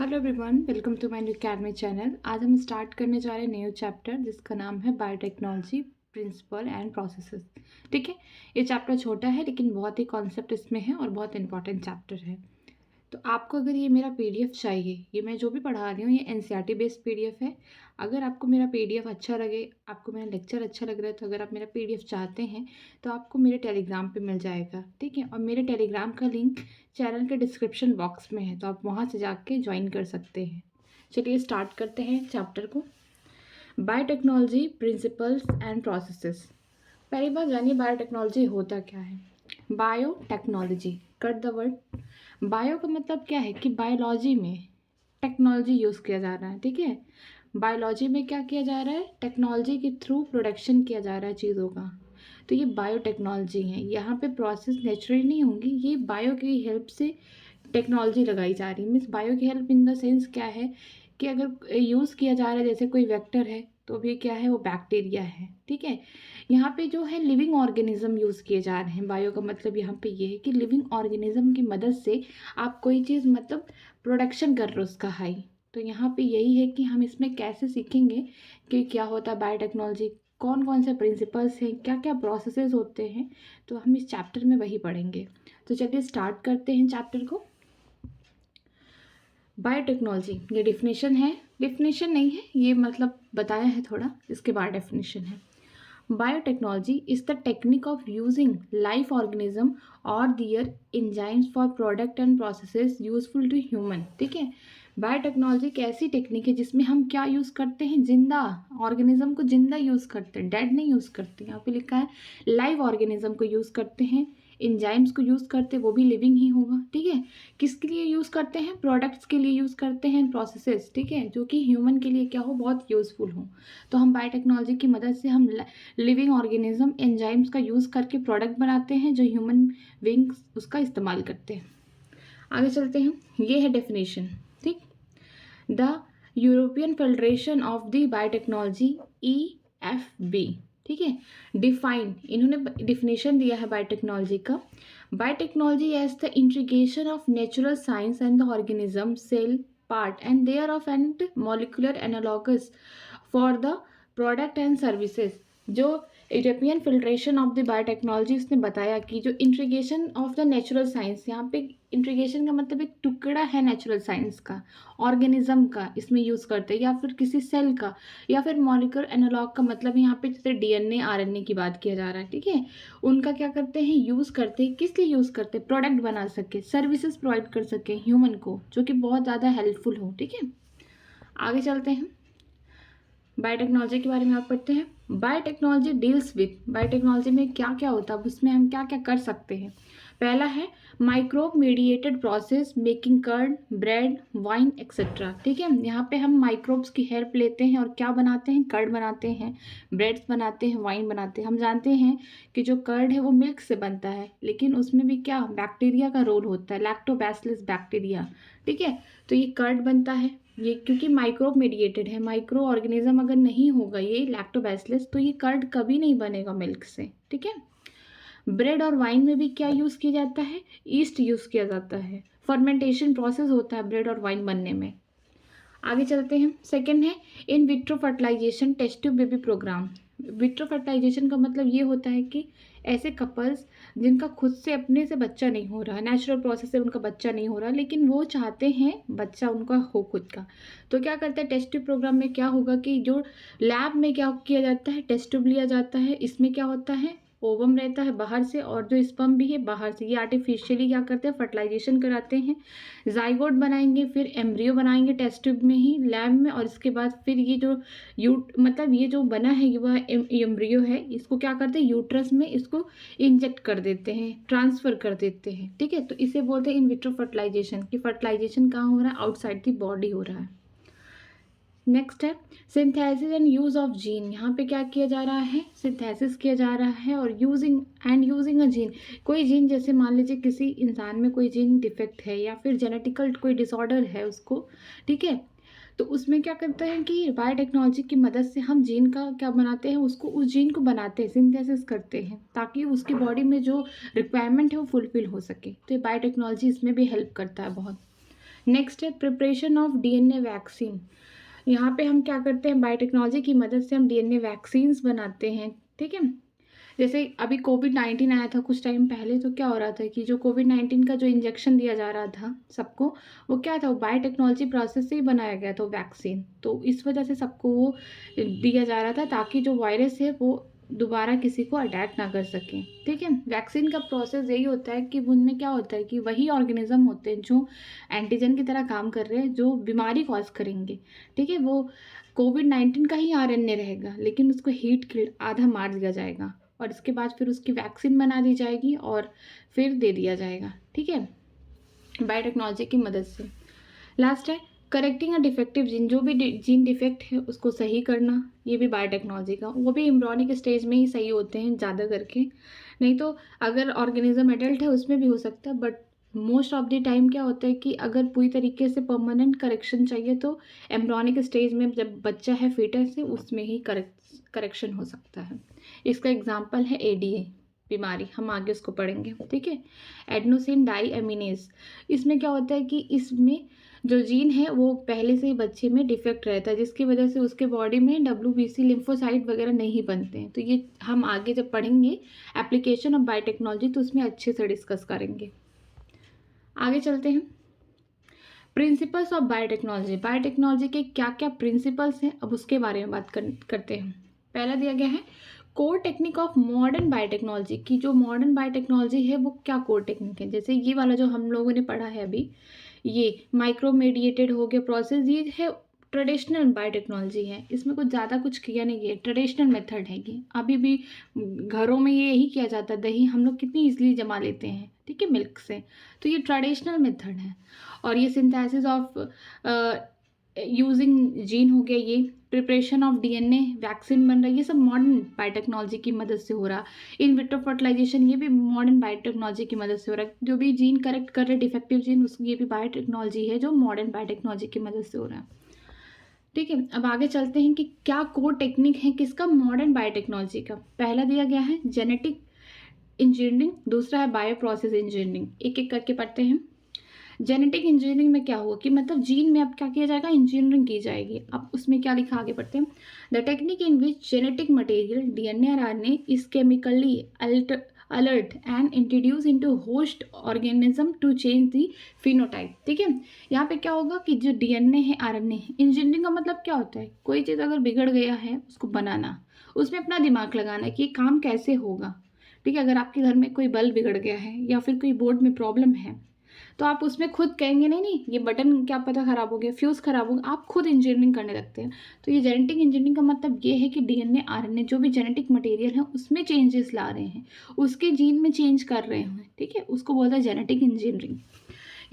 Hello everyone, welcome to my new academy channel. आज हम start करने जा रहे हैं न्यू चैप्टर जिसका नाम है बायोटेक्नोलॉजी प्रिंसिपल एंड प्रोसेसेस। ठीक है, ये चैप्टर छोटा है लेकिन बहुत ही कॉन्सेप्ट इसमें है और बहुत इंपॉर्टेंट चैप्टर है। तो आपको अगर ये मेरा पीडीएफ चाहिए, ये मैं जो भी पढ़ा रही हूँ ये एनसीईआरटी बेस्ड पीडीएफ है। अगर आपको मेरा पीडीएफ अच्छा लगे, आपको मेरा लेक्चर अच्छा लग रहा है, तो अगर आप मेरा पीडीएफ चाहते हैं तो आपको मेरे टेलीग्राम पे मिल जाएगा। ठीक है, और मेरे टेलीग्राम का लिंक चैनल के डिस्क्रिप्शन बॉक्स में है, तो आप वहाँ से जाके ज्वाइन कर सकते हैं। चलिए स्टार्ट करते हैं चैप्टर को। Biotechnology principles and processes. पहली बात जानिए बायोटेक्नोलॉजी होता क्या है। Biotechnology, cut the word. Bio का मतलब क्या है कि बायोलॉजी में टेक्नोलॉजी यूज़ किया जा रहा है। ठीक है, बायोलॉजी में क्या किया जा रहा है, टेक्नोलॉजी के थ्रू प्रोडक्शन किया जा रहा है चीज़ों का, तो ये बायोटेक्नोलॉजी है। यहाँ पे प्रोसेस नेचुरली नहीं होंगी, ये बायो की हेल्प से टेक्नोलॉजी लगाई जा रही है। मीन्स बायो की हेल्प इन द सेंस क्या है कि अगर यूज़ किया जा रहा है जैसे कोई वेक्टर है तो भी क्या है, वो बैक्टीरिया है। ठीक है, यहाँ पे जो है लिविंग ऑर्गेनिज्म यूज़ किए जा रहे हैं। बायो का मतलब यहाँ पे ये है कि लिविंग ऑर्गेनिज्म की मदद से आप कोई चीज़ मतलब प्रोडक्शन कर रहे हो उसका हाई। तो यहाँ पे यही है कि हम इसमें कैसे सीखेंगे कि क्या होता है बायोटेक्नोलॉजी, कौन कौन से प्रिंसिपल्स हैं, क्या क्या प्रोसेसेस होते हैं, तो हम इस चैप्टर में वही पढ़ेंगे। तो चलिए स्टार्ट करते हैं चैप्टर को। बायोटेक्नोलॉजी, ये डिफिनेशन है, डिफिनेशन नहीं है ये, मतलब बताया है थोड़ा, इसके बाद डेफिनेशन है। Biotechnology is the technique of using life organism और their enzymes for product and processes useful to human. ठीक है, बायोटेक्नोलॉजी एक ऐसी टेक्निक है जिसमें हम क्या यूज़ करते हैं, जिंदा ऑर्गेनिज्म को जिंदा यूज़ करते हैं, डेड नहीं यूज़ करते। यहाँ पे लिखा है लाइव ऑर्गेनिज्म को यूज़ करते हैं, एंजाइम्स को यूज़ करते हैं, वो भी लिविंग ही होगा। ठीक है, किसके लिए यूज़ करते हैं, प्रोडक्ट्स के लिए यूज़ करते हैं, प्रोसेसेस। ठीक है, जो कि ह्यूमन के लिए क्या हो, बहुत यूज़फुल हो। तो हम बायोटेक्नोलॉजी की मदद से हम लिविंग ऑर्गेनिज्म एंजाइम्स का यूज़ करके प्रोडक्ट बनाते हैं जो ह्यूमन बींग्स उसका इस्तेमाल करते हैं। आगे चलते हैं, ये है डेफिनेशन। ठीक, the European Federation of the biotechnology EFB। ठीक है, डिफाइन, इन्होंने डिफिनेशन दिया है बायोटेक्नोलॉजी का। Biotechnology as the integration of natural science and the organism cell part and their of and molecular analogous for the product and services. जो European Federation of the biotechnology उसने बताया कि जो integration of the natural science, यहाँ पे integration का मतलब एक टुकड़ा है नेचुरल साइंस का, ऑर्गेनिज्म का इसमें यूज़ करते हैं, या फिर किसी सेल का, या फिर मॉलिक्यूलर एनालॉग का मतलब यहाँ पे जैसे DNA RNA की बात किया जा रहा है। ठीक है, उनका क्या करते हैं, यूज़ करते हैं। किस लिए यूज़ करते हैं, प्रोडक्ट बना सके, सर्विसेज प्रोवाइड कर सके ह्यूमन को, जो कि बहुत ज़्यादा हेल्पफुल हो। ठीक है, आगे चलते हैं, बायोटेक्नोलॉजी के बारे में आप पढ़ते हैं। बायोटेक्नोलॉजी डील्स विथ, बायोटेक्नोलॉजी में क्या क्या होता है, उसमें हम क्या क्या कर सकते हैं। पहला है microbe mediated process making curd, bread, wine etcetera. ठीक है, यहाँ पे हम माइक्रोब्स की हेल्प लेते हैं और क्या बनाते हैं, कर्ड बनाते हैं, ब्रेड्स बनाते हैं, वाइन बनाते हैं। हम जानते हैं कि जो कर्ड है वो मिल्क से बनता है, लेकिन उसमें भी क्या बैक्टीरिया का रोल होता है, लैक्टोबैसिलस बैक्टीरिया। ठीक है, तो ये कर्ड बनता है, ये क्योंकि माइक्रोब मीडिएटेड है, माइक्रो ऑर्गेनिज्म अगर नहीं होगा ये लैक्टोबैसिलस, तो ये कर्ड कभी नहीं बनेगा मिल्क से। ठीक है, ब्रेड और वाइन में भी क्या यूज़ किया जाता है, ईस्ट यूज़ किया जाता है, फर्मेंटेशन प्रोसेस होता है ब्रेड और वाइन बनने में। आगे चलते हैं, सेकंड है in vitro fertilization test tube baby program. Vitro fertilization का मतलब ये होता है कि ऐसे कपल्स जिनका खुद से अपने से बच्चा नहीं हो रहा, नेचुरल प्रोसेस से उनका बच्चा नहीं हो रहा, लेकिन वो चाहते हैं बच्चा उनका हो खुद का, तो क्या करते हैं, टेस्ट ट्यूब प्रोग्राम में क्या होगा कि जो लैब में क्या किया जाता है, टेस्ट ट्यूब लिया जाता है, इसमें क्या होता है, ओवम रहता है बाहर से और जो स्पर्म भी है बाहर से, ये आर्टिफिशियली क्या करते हैं, फर्टिलाइजेशन कराते हैं, जाइगोट बनाएंगे, फिर एम्ब्रियो बनाएंगे टेस्ट ट्यूब में ही लैब में, और इसके बाद फिर ये जो मतलब ये जो बना है वह एम्ब्रियो है, इसको क्या करते हैं, यूट्रस में इसको इंजेक्ट कर देते हैं, ट्रांसफ़र कर देते हैं। ठीक है, तो इसे बोलते हैं इन विट्रो फर्टिलाइजेशन, कि फर्टिलाइजेशन कहाँ हो रहा है, आउटसाइड दी बॉडी हो रहा है। नेक्स्ट है synthesis and use of gene. यहाँ पे क्या किया जा रहा है, सिंथेसिस किया जा रहा है और यूजिंग अ जीन, कोई जीन जैसे मान लीजिए किसी इंसान में कोई जीन डिफेक्ट है या फिर जेनेटिकल कोई डिसऑर्डर है उसको। ठीक है, तो उसमें क्या करते हैं कि बायोटेक्नोलॉजी की मदद से हम जीन का क्या बनाते हैं, उसको उस जीन को बनाते हैं, सिंथेसिस करते हैं, ताकि उसकी बॉडी में जो रिक्वायरमेंट है वो फुलफिल हो सके। तो ये बायोटेक्नोलॉजी इसमें भी हेल्प करता है बहुत। नेक्स्ट है प्रिपरेशन ऑफ डीएनए वैक्सीन। यहाँ पे हम क्या करते हैं, बायोटेक्नोलॉजी की मदद से हम डीएनए वैक्सीन्स बनाते हैं, ठीक है। जैसे अभी कोविड-19 आया था कुछ टाइम पहले, तो क्या हो रहा था कि जो कोविड-19 का जो इंजेक्शन दिया जा रहा था सबको, वो क्या था, वो बायोटेक्नोलॉजी प्रोसेस से ही बनाया गया था वैक्सीन। तो इस वजह से सबको वो दिया जा रहा था ताकि जो वायरस है वो दोबारा किसी को अटैक ना कर सके, ठीक है। वैक्सीन का प्रोसेस यही होता है कि उनमें क्या होता है कि वही ऑर्गेनिज्म होते हैं जो एंटीजन की तरह काम कर रहे हैं, जो बीमारी कॉज करेंगे, ठीक है। वो कोविड-19 का ही आरएनए रहेगा, लेकिन उसको हीट किल्ड आधा मार दिया जाएगा और इसके बाद फिर उसकी वैक्सीन बना दी जाएगी और फिर दे दिया जाएगा, ठीक है, बायोटेक्नोलॉजी की मदद से। लास्ट है करेक्टिंग अ डिफेक्टिव जीन, जो भी जीन डिफेक्ट है उसको सही करना, ये भी बायोटेक्नोलॉजी का, वो भी एम्ब्रियोनिक स्टेज में ही सही होते हैं ज़्यादा करके, नहीं तो अगर ऑर्गेनिज्म एडल्ट है उसमें भी हो सकता है, but most of the time क्या होता है कि अगर पूरी तरीके से परमानेंट करेक्शन चाहिए तो एम्ब्रियोनिक स्टेज में जब बच्चा है फीटस है उसमें ही करेक्शन हो सकता है। इसका एग्जाम्पल है एडीए बीमारी, हम आगे उसको पढ़ेंगे, ठीक है। एडेनोसिन डाईएमिनेज, इसमें क्या होता है कि इसमें जो जीन है वो पहले से ही बच्चे में डिफेक्ट रहता है, जिसकी वजह से उसके बॉडी में WBC लिम्फोसाइट वगैरह नहीं बनते हैं। तो ये हम आगे जब पढ़ेंगे एप्लीकेशन ऑफ बायोटेक्नोलॉजी तो उसमें अच्छे से डिस्कस करेंगे। आगे चलते हैं, प्रिंसिपल्स ऑफ बायोटेक्नोलॉजी। बायोटेक्नोलॉजी के क्या क्या प्रिंसिपल्स हैं, अब उसके बारे में बात करते हैं। पहला दिया गया है core technique of modern biotechnology की, जो मॉडर्न बायोटेक्नोलॉजी है वो क्या कोर टेक्निक है। जैसे ये वाला जो हम लोगों ने पढ़ा है अभी, ये माइक्रो मेडिएटेड हो गया प्रोसेस, ये है ट्रेडिशनल बायोटेक्नोलॉजी है, इसमें कुछ ज़्यादा कुछ किया नहीं है, ट्रेडिशनल मेथड है ये। अभी भी घरों में ये यही किया जाता है, दही हम लोग कितनी ईजिली जमा लेते हैं, ठीक है, मिल्क से, तो ये ट्रेडिशनल मेथड है। और ये सिंथेसिस ऑफ यूजिंग जीन हो गया, ये प्रिपरेशन ऑफ डीएनए वैक्सीन बन रहा है, ये सब मॉडर्न बायोटेक्नोलॉजी की मदद से हो रहा। इन विट्रो फर्टिलाइजेशन, ये भी मॉडर्न बायोटेक्नोलॉजी की मदद से हो रहा है। जो भी जीन करेक्ट कर रहे डिफेक्टिव जीन, उस ये भी बायोटेक्नोलॉजी है जो मॉडर्न बायोटेक्नोलॉजी की मदद से हो रहा है, ठीक है। अब आगे चलते हैं कि क्या कोर टेक्निक है किसका, मॉडर्न बायोटेक्नोलॉजी का। पहला दिया गया है जेनेटिक इंजीनियरिंग, दूसरा है बायो प्रोसेस इंजीनियरिंग। एक एक करके पढ़ते हैं। जेनेटिक इंजीनियरिंग में क्या हुआ कि मतलब जीन में अब क्या किया जाएगा, इंजीनियरिंग की जाएगी। अब उसमें क्या लिखा, आगे पढ़ते हैं। The technique in which genetic material DNA और RNA is chemically alert and introduce into host organism to change the phenotype, ठीक है। यहाँ पे क्या होगा कि जो डीएनए है आरएनए है, इंजीनियरिंग का मतलब क्या होता है, कोई चीज़ अगर बिगड़ गया है उसको बनाना, उसमें अपना दिमाग लगाना कि ये काम कैसे होगा, ठीक है। अगर आपके घर में कोई बल्ब बिगड़ गया है या फिर कोई बोर्ड में प्रॉब्लम है, तो आप उसमें खुद कहेंगे नहीं नहीं ये बटन क्या पता ख़राब हो गया, फ्यूज़ ख़राब हो गया, आप खुद इंजीनियरिंग करने लगते हैं। तो ये जेनेटिक इंजीनियरिंग का मतलब ये है कि डीएनए आरएनए जो भी जेनेटिक मटेरियल है उसमें चेंजेस ला रहे हैं, उसके जीन में चेंज कर रहे हैं, ठीक है, उसको बोलता है जेनेटिक इंजीनियरिंग।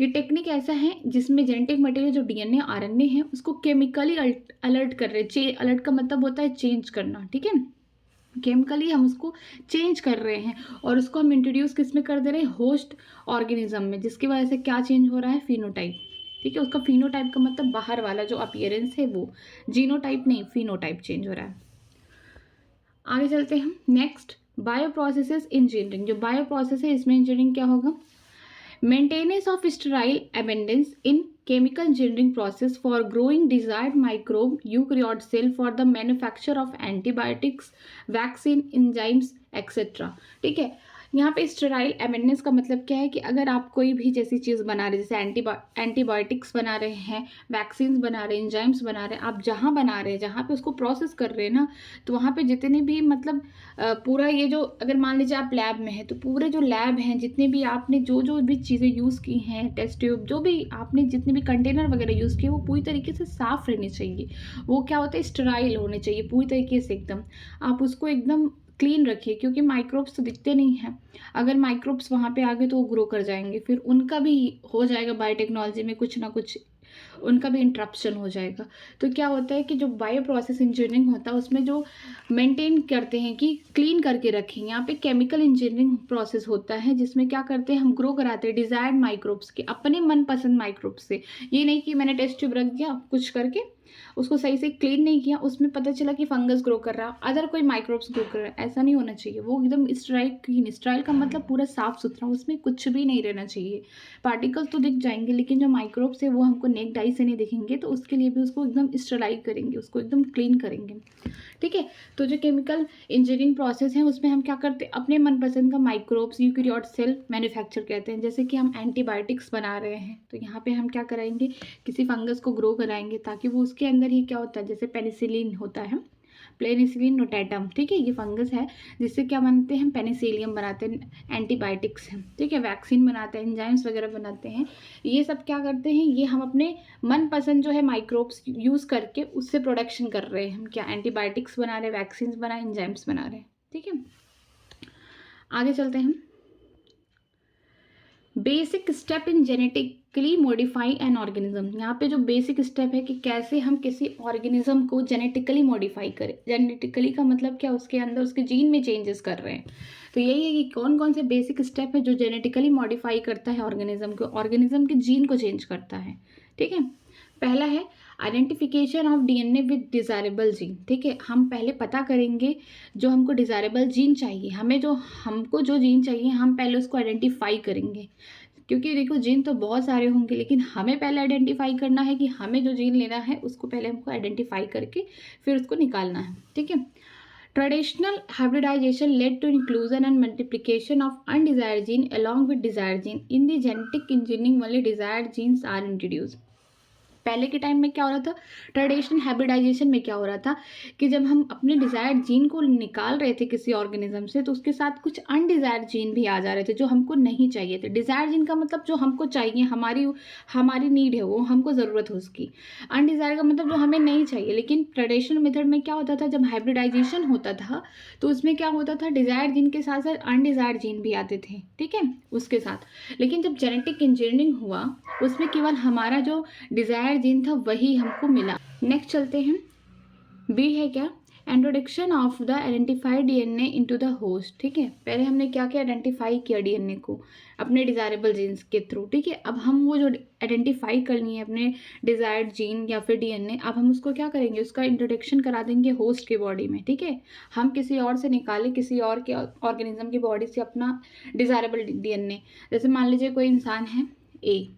ये टेक्निक ऐसा है जिसमें जेनेटिक मटेरियल जो डीएनए आरएनए है उसको केमिकली अलर्ट कर रहे हैं। अलर्ट का मतलब होता है चेंज करना, ठीक है, केमिकली हम उसको चेंज कर रहे हैं और उसको हम इंट्रोड्यूस किस में कर दे रहे हैं, होस्ट ऑर्गेनिज्म में, जिसकी वजह से क्या चेंज हो रहा है, फिनोटाइप, ठीक है। उसका फिनोटाइप का मतलब बाहर वाला जो अपीयरेंस है वो, जीनोटाइप नहीं, फिनोटाइप चेंज हो रहा है। आगे चलते हैं हम। नेक्स्ट बायो प्रोसेसेस इंजीनियरिंग, जो बायो प्रोसेस है इसमें इंजीनियरिंग क्या होगा, maintenance of sterile abundance in chemical engineering process for growing desired microbe eukaryote cell for the manufacture of antibiotics, vaccine, enzymes, etc. ठीक है। यहाँ पे स्टेराइल एमेंडेंस का मतलब क्या है कि अगर आप कोई भी जैसी चीज़ बना रहे, जैसे एंटीबायोटिक्स बना रहे हैं, वैक्सीन्स बना रहे हैं, एंजाइम्स बना रहे हैं, आप जहाँ बना रहे हैं, जहाँ पे उसको प्रोसेस कर रहे हैं ना, तो वहाँ पे जितने भी मतलब पूरा ये जो, अगर मान लीजिए आप लैब में हैं तो पूरे जो लैब हैं, जितने भी आपने जो भी चीज़ें यूज़ की हैं, टेस्ट ट्यूब, जो भी आपने जितने भी कंटेनर वगैरह यूज़ किए, वो पूरी तरीके से साफ़ रहने चाहिए। वो क्या होता है, स्टेराइल होने चाहिए पूरी तरीके से एकदम। आप उसको एकदम क्लीन रखिए, क्योंकि माइक्रोब्स तो दिखते नहीं हैं। अगर माइक्रोब्स वहाँ पे आ गए तो वो ग्रो कर जाएंगे, फिर उनका भी हो जाएगा बायोटेक्नोलॉजी में कुछ ना कुछ उनका भी इंटरप्शन हो जाएगा। तो क्या होता है कि जो बायो प्रोसेस इंजीनियरिंग होता है उसमें जो मेंटेन करते हैं कि क्लीन करके रखें, यहाँ पे केमिकल इंजीनियरिंग प्रोसेस होता है जिसमें क्या करते हैं हम ग्रो कराते हैं डिजायर्ड माइक्रोब्स के, अपने मनपसंद माइक्रोब्स से। ये नहीं कि मैंने टेस्ट ट्यूब रख दिया कुछ करके, उसको सही से क्लीन नहीं किया, उसमें पता चला कि फंगस ग्रो कर रहा, अदर कोई माइक्रोब्स ग्रो कर रहा है, ऐसा नहीं होना चाहिए। वो एकदम स्टराइल क्लीन, स्टराइल का मतलब पूरा साफ सुथरा, उसमें कुछ भी नहीं रहना चाहिए। पार्टिकल्स तो दिख जाएंगे लेकिन जो माइक्रोब्स है वो हमको नेक्ड आई से नहीं दिखेंगे, तो उसके लिए भी उसको एकदम स्टराइल करेंगे, उसको एकदम क्लीन करेंगे। ठीक है, तो जो केमिकल इंजीनियरिंग प्रोसेस है उसमें हम क्या करते हैं अपने मनपसंद का माइक्रोब्स यूकैरियोट सेल मैन्युफैक्चर कहते हैं। जैसे कि हम एंटीबायोटिक्स बना रहे हैं तो यहाँ पे हम क्या कराएंगे, किसी फंगस को ग्रो कराएंगे ताकि वो उसके अंदर ही क्या होता है, जैसे पेनिसिलिन होता है, पेनिसिलिन नोटेटम, ठीक है, ये फंगस है जिससे क्या बनाते हैं, पेनिसिलियम बनाते हैं, एंटीबायोटिक्स हैं, ठीक है, वैक्सीन बनाते हैं, एंजाइम्स वगैरह बनाते हैं। ये सब क्या करते हैं, ये हम अपने मनपसंद जो है माइक्रोब्स यूज़ करके उससे प्रोडक्शन कर रहे हैं। हम क्या एंटीबायोटिक्स बना रहे हैं, वैक्सीन बना रहे हैं, एंजाइम्स बना रहे हैं। ठीक है, आगे चलते हैं हम। Basic step in genetically modify an organism. यहाँ पे जो बेसिक स्टेप है कि कैसे हम किसी ऑर्गेनिज्म को जेनेटिकली मॉडिफाई करें। जेनेटिकली का मतलब क्या, उसके अंदर उसके जीन में चेंजेस कर रहे हैं। तो यही है कि कौन कौन से बेसिक स्टेप है जो जेनेटिकली मॉडिफाई करता है ऑर्गेनिज्म को, ऑर्गेनिज्म के जीन को चेंज करता है। ठीक है, पहला है identification of DNA with desirable gene. ठीक है, हम पहले पता करेंगे जो हमको डिज़ायरेबल जीन चाहिए, हमको जो जीन चाहिए हम पहले उसको आइडेंटिफाई करेंगे। क्योंकि देखो जीन तो बहुत सारे होंगे लेकिन हमें पहले आइडेंटिफाई करना है कि हमें जो जीन लेना है उसको पहले हमको आइडेंटिफाई करके फिर उसको निकालना है। ठीक है, traditional hybridization led to inclusion and multiplication of undesired gene along with desired gene in the genetic engineering वाले डिजायर्ड जीन्स आर इंट्रोड्यूस। पहले के टाइम में क्या हो रहा था, ट्रेडिशनल हाइब्रिडाइजेशन में क्या हो रहा था कि जब हम अपने डिजायर्ड जीन को निकाल रहे थे किसी ऑर्गेनिज्म से तो उसके साथ कुछ अनडिजायर्ड जीन भी आ जा रहे थे जो हमको नहीं चाहिए थे। डिजायर्ड जीन का मतलब जो हमको चाहिए, हमारी नीड है, वो हमको ज़रूरत है उसकी। अनडिजायर्ड का मतलब जो हमें नहीं चाहिए। लेकिन ट्रेडिशनल मेथड में क्या होता था, जब हाइब्रिडाइजेशन होता था तो उसमें क्या होता था, डिजायर्ड जीन के साथ साथ अनडिजायर्ड जीन भी आते थे। ठीक है, उसके साथ। लेकिन जब जेनेटिक इंजीनियरिंग हुआ उसमें केवल हमारा जो डिजायर्ड जीन था वही हमको मिला। नेक्स्ट चलते हैं, बी है क्या, introduction of the identified DNA into the host. ठीक है, पहले हमने क्या क्या आइडेंटिफाई किया डीएनए को अपने डिजायरेबल जीन्स के थ्रू। ठीक है, अब हम वो जो आइडेंटिफाई करनी है अपने डिजायर्ड जीन या फिर डीएनए, अब हम उसको क्या करेंगे, उसका इंट्रोडक्शन करा देंगे होस्ट के बॉडी में। ठीक है, हम किसी और से निकालें, किसी और के ऑर्गेनिज्म की बॉडी से अपना डिजायरेबल डीएनए। जैसे मान लीजिए कोई इंसान है ए,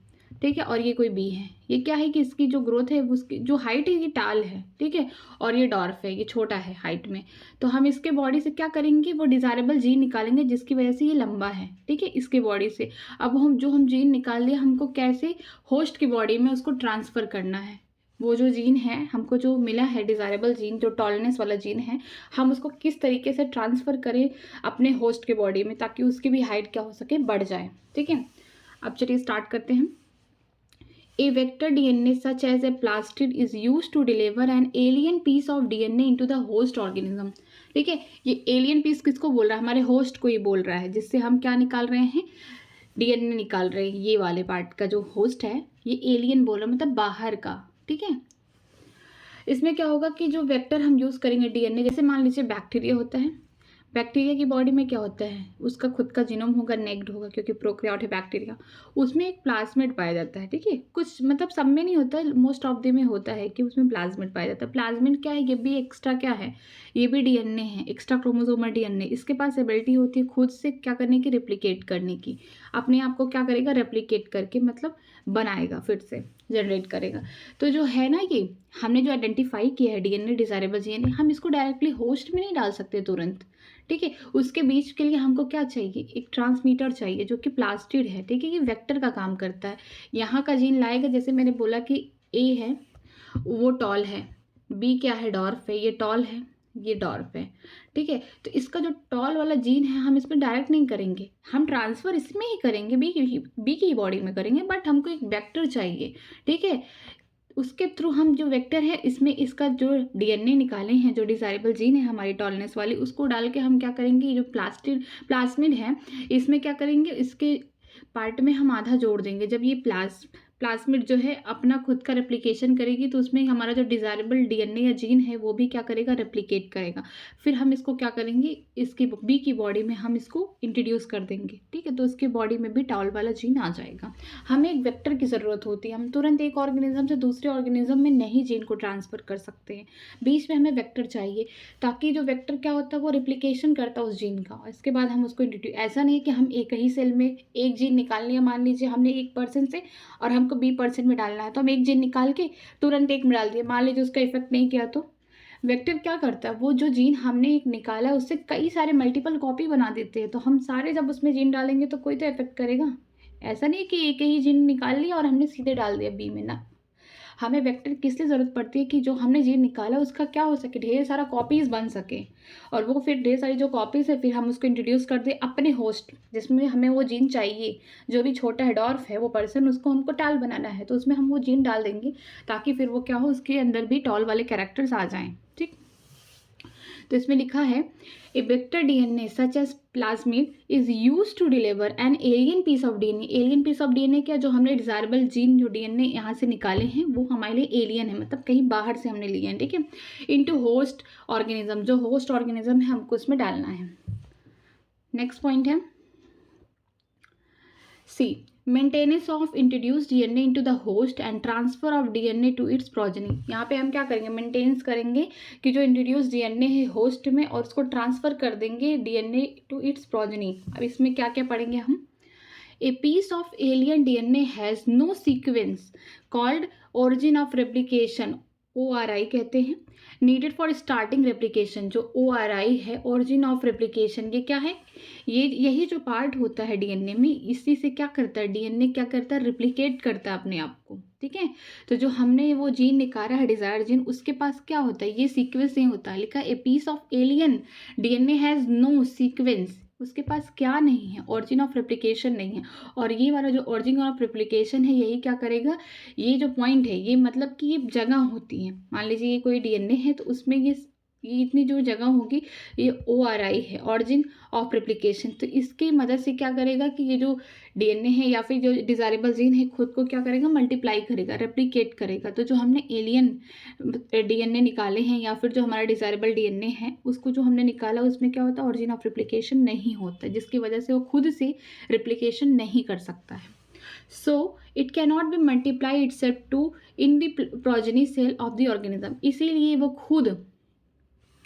ठीक है, और ये कोई बी है। ये क्या है कि इसकी जो ग्रोथ है, उसकी जो हाइट है ये टाल है, ठीक है, और ये डॉर्फ है, ये छोटा है हाइट में। तो हम इसके बॉडी से क्या करेंगे, वो डिजायरेबल जीन निकालेंगे जिसकी वजह से ये लंबा है। ठीक है, इसके बॉडी से अब हम जीन निकाल लिए, हमको कैसे होस्ट की बॉडी में उसको ट्रांसफ़र करना है। वो जो जीन है हमको जो मिला है डिजायरेबल जीन, जो टॉलनेस वाला जीन है, हम उसको किस तरीके से ट्रांसफ़र करें अपने होस्ट के बॉडी में ताकि उसकी भी हाइट क्या हो सके, बढ़ जाए। ठीक है, अब चलिए स्टार्ट करते हैं। A vector DNA such as a plastid is used to deliver an alien piece of DNA into the host organism। ठीक है, ये एलियन पीस किसको बोल रहा है, हमारे होस्ट को ही बोल रहा है, जिससे हम क्या निकाल रहे हैं, डीएनए निकाल रहे हैं। ये वाले पार्ट का जो होस्ट है ये एलियन बोल रहा है, मतलब बाहर का। ठीक है, इसमें क्या होगा कि जो वेक्टर हम यूज़ करेंगे डीएनए, जैसे मान लीजिए बैक्टीरिया होता है, बैक्टीरिया की बॉडी में क्या होता है, उसका खुद का जीनोम होगा, नेक्ड होगा क्योंकि प्रोकैरियोट है बैक्टीरिया। उसमें एक प्लाज्मिड पाया जाता है। ठीक है, कुछ मतलब सब में नहीं होता है, मोस्ट ऑफ द में होता है कि उसमें प्लाज्मिड पाया जाता है। प्लाज्मिड क्या है, ये भी एक्स्ट्रा क्या है, ये भी डीएनए है, एक्स्ट्रा क्रोमोसोमल डीएनए। इसके पास एबिलिटी होती है खुद से क्या करने की, रिप्लिकेट करने की। अपने आप को क्या करेगा, रेप्लिकेट करके मतलब बनाएगा, फिर से जनरेट करेगा। तो जो है ना, ये हमने जो आइडेंटिफाई किया है डीएनए, डिजायरेबल डीएनए, हम इसको डायरेक्टली होस्ट में नहीं डाल सकते तुरंत। ठीक है, उसके बीच के लिए हमको क्या चाहिए, एक ट्रांसमीटर चाहिए जो कि प्लास्टिड है। ठीक है, ये वेक्टर का काम करता है, यहाँ का जीन लाएगा। जैसे मैंने बोला कि ए है वो टॉल है, बी क्या है, डॉर्फ है, ये टॉल है, ये डॉर्फ है। ठीक है, तो इसका जो टॉल वाला जीन है हम इसमें डायरेक्ट नहीं करेंगे, हम ट्रांसफ़र इसमें ही करेंगे, बी की बॉडी में करेंगे, बट हमको एक वेक्टर चाहिए। ठीक है, उसके थ्रू हम जो वेक्टर है इसमें इसका जो डीएनए निकाले हैं, जो डिजायरेबल जीन है हमारी टॉलनेस वाली, उसको डाल के हम क्या करेंगे, जो प्लास्मिड है इसमें क्या करेंगे, इसके पार्ट में हम आधा जोड़ देंगे। जब ये प्लाज्मिड जो है अपना खुद का रेप्लिकेशन करेगी, तो उसमें हमारा जो डिज़ायरेबल डीएनए या जीन है वो भी क्या करेगा, रेप्लिकेट करेगा। फिर हम इसको क्या करेंगे, इसकी बी की बॉडी में हम इसको इंट्रोड्यूस कर देंगे, ठीक है। तो इसके बॉडी में भी टाल वाला जीन आ जाएगा। हमें एक वेक्टर की ज़रूरत होती है, हम तुरंत एक ऑर्गेनिज्म से दूसरे ऑर्गेनिज्म में नहीं जीन को ट्रांसफ़र कर सकते हैं, बीच में हमें वेक्टर चाहिए, ताकि जो वेक्टर क्या होता है वो रिप्लिकेशन करता है उस जीन का, इसके बाद हम उसको इंट्रोड्यूस। ऐसा नहीं है कि हम एक ही सेल में एक जीन निकाल लिया, मान लीजिए हमने 1% से और हमको B% में डालना है, तो हम एक जीन निकाल के तुरंत एक में डाल दिया, मान लीजिए उसका इफेक्ट नहीं किया, तो वेक्टर क्या करता है, वो जो जीन हमने एक निकाला है उससे कई सारे मल्टीपल कॉपी बना देते हैं, तो हम सारे जब उसमें जीन डालेंगे तो कोई तो इफेक्ट करेगा। ऐसा नहीं कि एक ही जीन निकाल लिया और हमने सीधे डाल दिया बी में, ना। हमें वेक्टर किस लिए ज़रूरत पड़ती है, कि जो हमने जीन निकाला उसका क्या हो सके, ढेर सारा कॉपीज़ बन सके, और वो फिर ढेर सारी जो कॉपीज़ है फिर हम उसको इंट्रोड्यूस कर दें अपने होस्ट जिसमें हमें वो जीन चाहिए। जो भी छोटा है डॉर्फ है वो पर्सन, उसको हमको टाल बनाना है, तो उसमें हम वो जीन डाल देंगे ताकि फिर वो क्या हो, उसके अंदर भी टॉल वाले कैरेक्टर्स आ जाएँ, ठीक। तो इसमें लिखा है a vector DNA such as plasmid is use to deliver an alien piece of DNA. Alien piece of DNA क्या, जो हमने डिजायरेबल जीन जो डीएनए यहाँ से निकाले हैं वो हमारे लिए एलियन है, मतलब कहीं बाहर से हमने लिए हैं, ठीक है। इनटू होस्ट ऑर्गेनिज्म, जो होस्ट ऑर्गेनिज्म है हमको उसमें डालना है। नेक्स्ट पॉइंट है C, maintenance of introduce DNA into the host and transfer of DNA to its progeny. यहाँ पे हम क्या करेंगे, मेंटेनेंस करेंगे कि जो इंट्रोड्यूस डीएनए है होस्ट में, और उसको ट्रांसफर कर देंगे डीएनए टू इट्स प्रोजेनी। अब इसमें क्या क्या पढ़ेंगे हम, a piece of alien DNA has no sequence called origin of replication, ORI कहते हैं, नीडेड फॉर स्टार्टिंग रेप्लिकेशन। जो ORI है, ओरिजिन ऑफ रेप्लिकेशन, ये क्या है, ये यही जो पार्ट होता है डीएनए में, इसी से क्या करता है डीएनए, क्या करता है, रिप्लिकेट करता है अपने आप को, ठीक है। तो जो हमने वो जीन निकाला है डिजायर जीन, उसके पास क्या होता है, ये सीक्वेंस नहीं होता, लिखा a piece of alien DNA has no sequence, उसके पास क्या नहीं है, ओरिजिन ऑफ रेप्लिकेशन नहीं है। और ये वाला जो ओरिजिन ऑफ रेप्लिकेशन है यही क्या करेगा, ये जो पॉइंट है ये मतलब कि ये जगह होती है, मान लीजिए ये कोई डीएनए है तो उसमें ये इतनी जो जगह होगी ये ORI है, ओरिजिन ऑफ रेप्लिकेशन। तो इसकी मदद से क्या करेगा कि ये जो डीएनए है या फिर जो डिजायरेबल जीन है खुद को क्या करेगा, मल्टीप्लाई करेगा, रेप्लिकेट करेगा। तो जो हमने एलियन डीएनए निकाले हैं या फिर जो हमारा डिजायरेबल डीएनए है उसको जो हमने निकाला उसमें क्या होता है, ओरिजिन ऑफ रेप्लिकेशन नहीं होता, जिसकी वजह से वो खुद से रेप्लिकेशन नहीं कर सकता है। So it cannot be multiply itself to in the progeny cell of the organism, इसीलिए वो खुद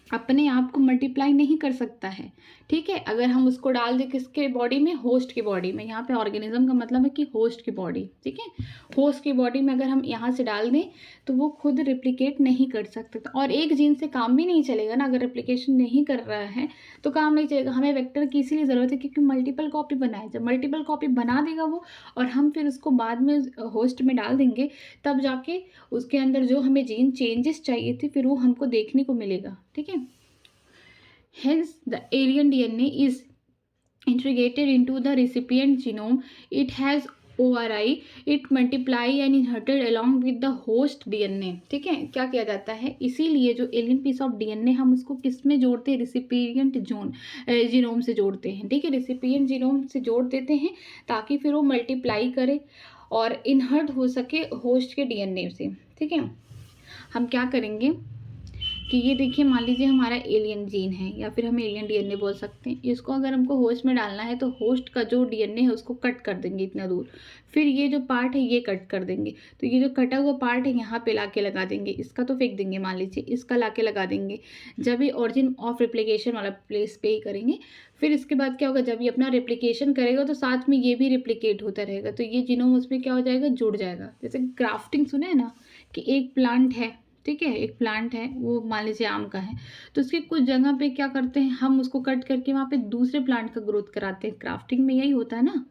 अपने आप को मल्टीप्लाई नहीं कर सकता है, ठीक है। अगर हम उसको डाल दें किसके बॉडी में, होस्ट की बॉडी में, यहाँ पे ऑर्गेनिज्म का मतलब है कि होस्ट की बॉडी, ठीक है। होस्ट की बॉडी में अगर हम यहाँ से डाल दें तो वो खुद रिप्लिकेट नहीं कर सकता, और एक जीन से काम भी नहीं चलेगा ना, अगर रिप्लिकेशन नहीं कर रहा है तो काम नहीं चलेगा। हमें वेक्टर की इसीलिए ज़रूरत है क्योंकि मल्टीपल कॉपी बनाए, जब मल्टीपल कॉपी बना देगा वो और हम फिर उसको बाद में होस्ट में डाल देंगे, तब जाके उसके अंदर जो हमें जीन चेंजेस चाहिए थे फिर वो हमको देखने को मिलेगा, ठीक है। Hence, the alien DNA is integrated into the recipient genome. It has ORI, it multiply and inherited along with the host DNA, ठीक है। क्या किया जाता है, इसीलिए जो एलियन पीस ऑफ डीएनए हम उसको किस में जोड़ते हैं, रिसिपिएंट जीनोम से जोड़ते हैं, ठीक है। रिसिपिएंट जीनोम से जोड़ देते हैं ताकि फिर वो मल्टीप्लाई करे और इनहर्ट हो सके होस्ट के डीएनए से, ठीक है। हम क्या करेंगे कि ये देखिए, मान लीजिए हमारा एलियन जीन है या फिर हम एलियन डीएनए बोल सकते हैं, इसको अगर हमको होस्ट में डालना है तो होस्ट का जो डीएनए है उसको कट कर देंगे इतना दूर, फिर ये जो पार्ट है ये कट कर देंगे, तो ये जो कटा हुआ पार्ट है यहाँ पे लाके लगा देंगे, इसका तो फेंक देंगे, मान लीजिए इसका लाके लगा देंगे, जब ये ओरिजिन ऑफ रेप्लिकेशन वाला प्लेस पे ही करेंगे। फिर इसके बाद क्या होगा, जब ये अपना रेप्लिकेशन करेगा तो साथ में ये भी रेप्लिकेट होता रहेगा, तो ये जीनोम उसमें क्या हो जाएगा, जुड़ जाएगा। जैसे ग्राफ्टिंग सुना है ना, कि एक प्लांट है, ठीक है, एक प्लांट है वो मान लीजिए आम का है, तो उसके कुछ जगह पे क्या करते हैं हम उसको कट करके वहाँ पे दूसरे प्लांट का ग्रोथ कराते हैं, क्राफ्टिंग में यही होता है ना।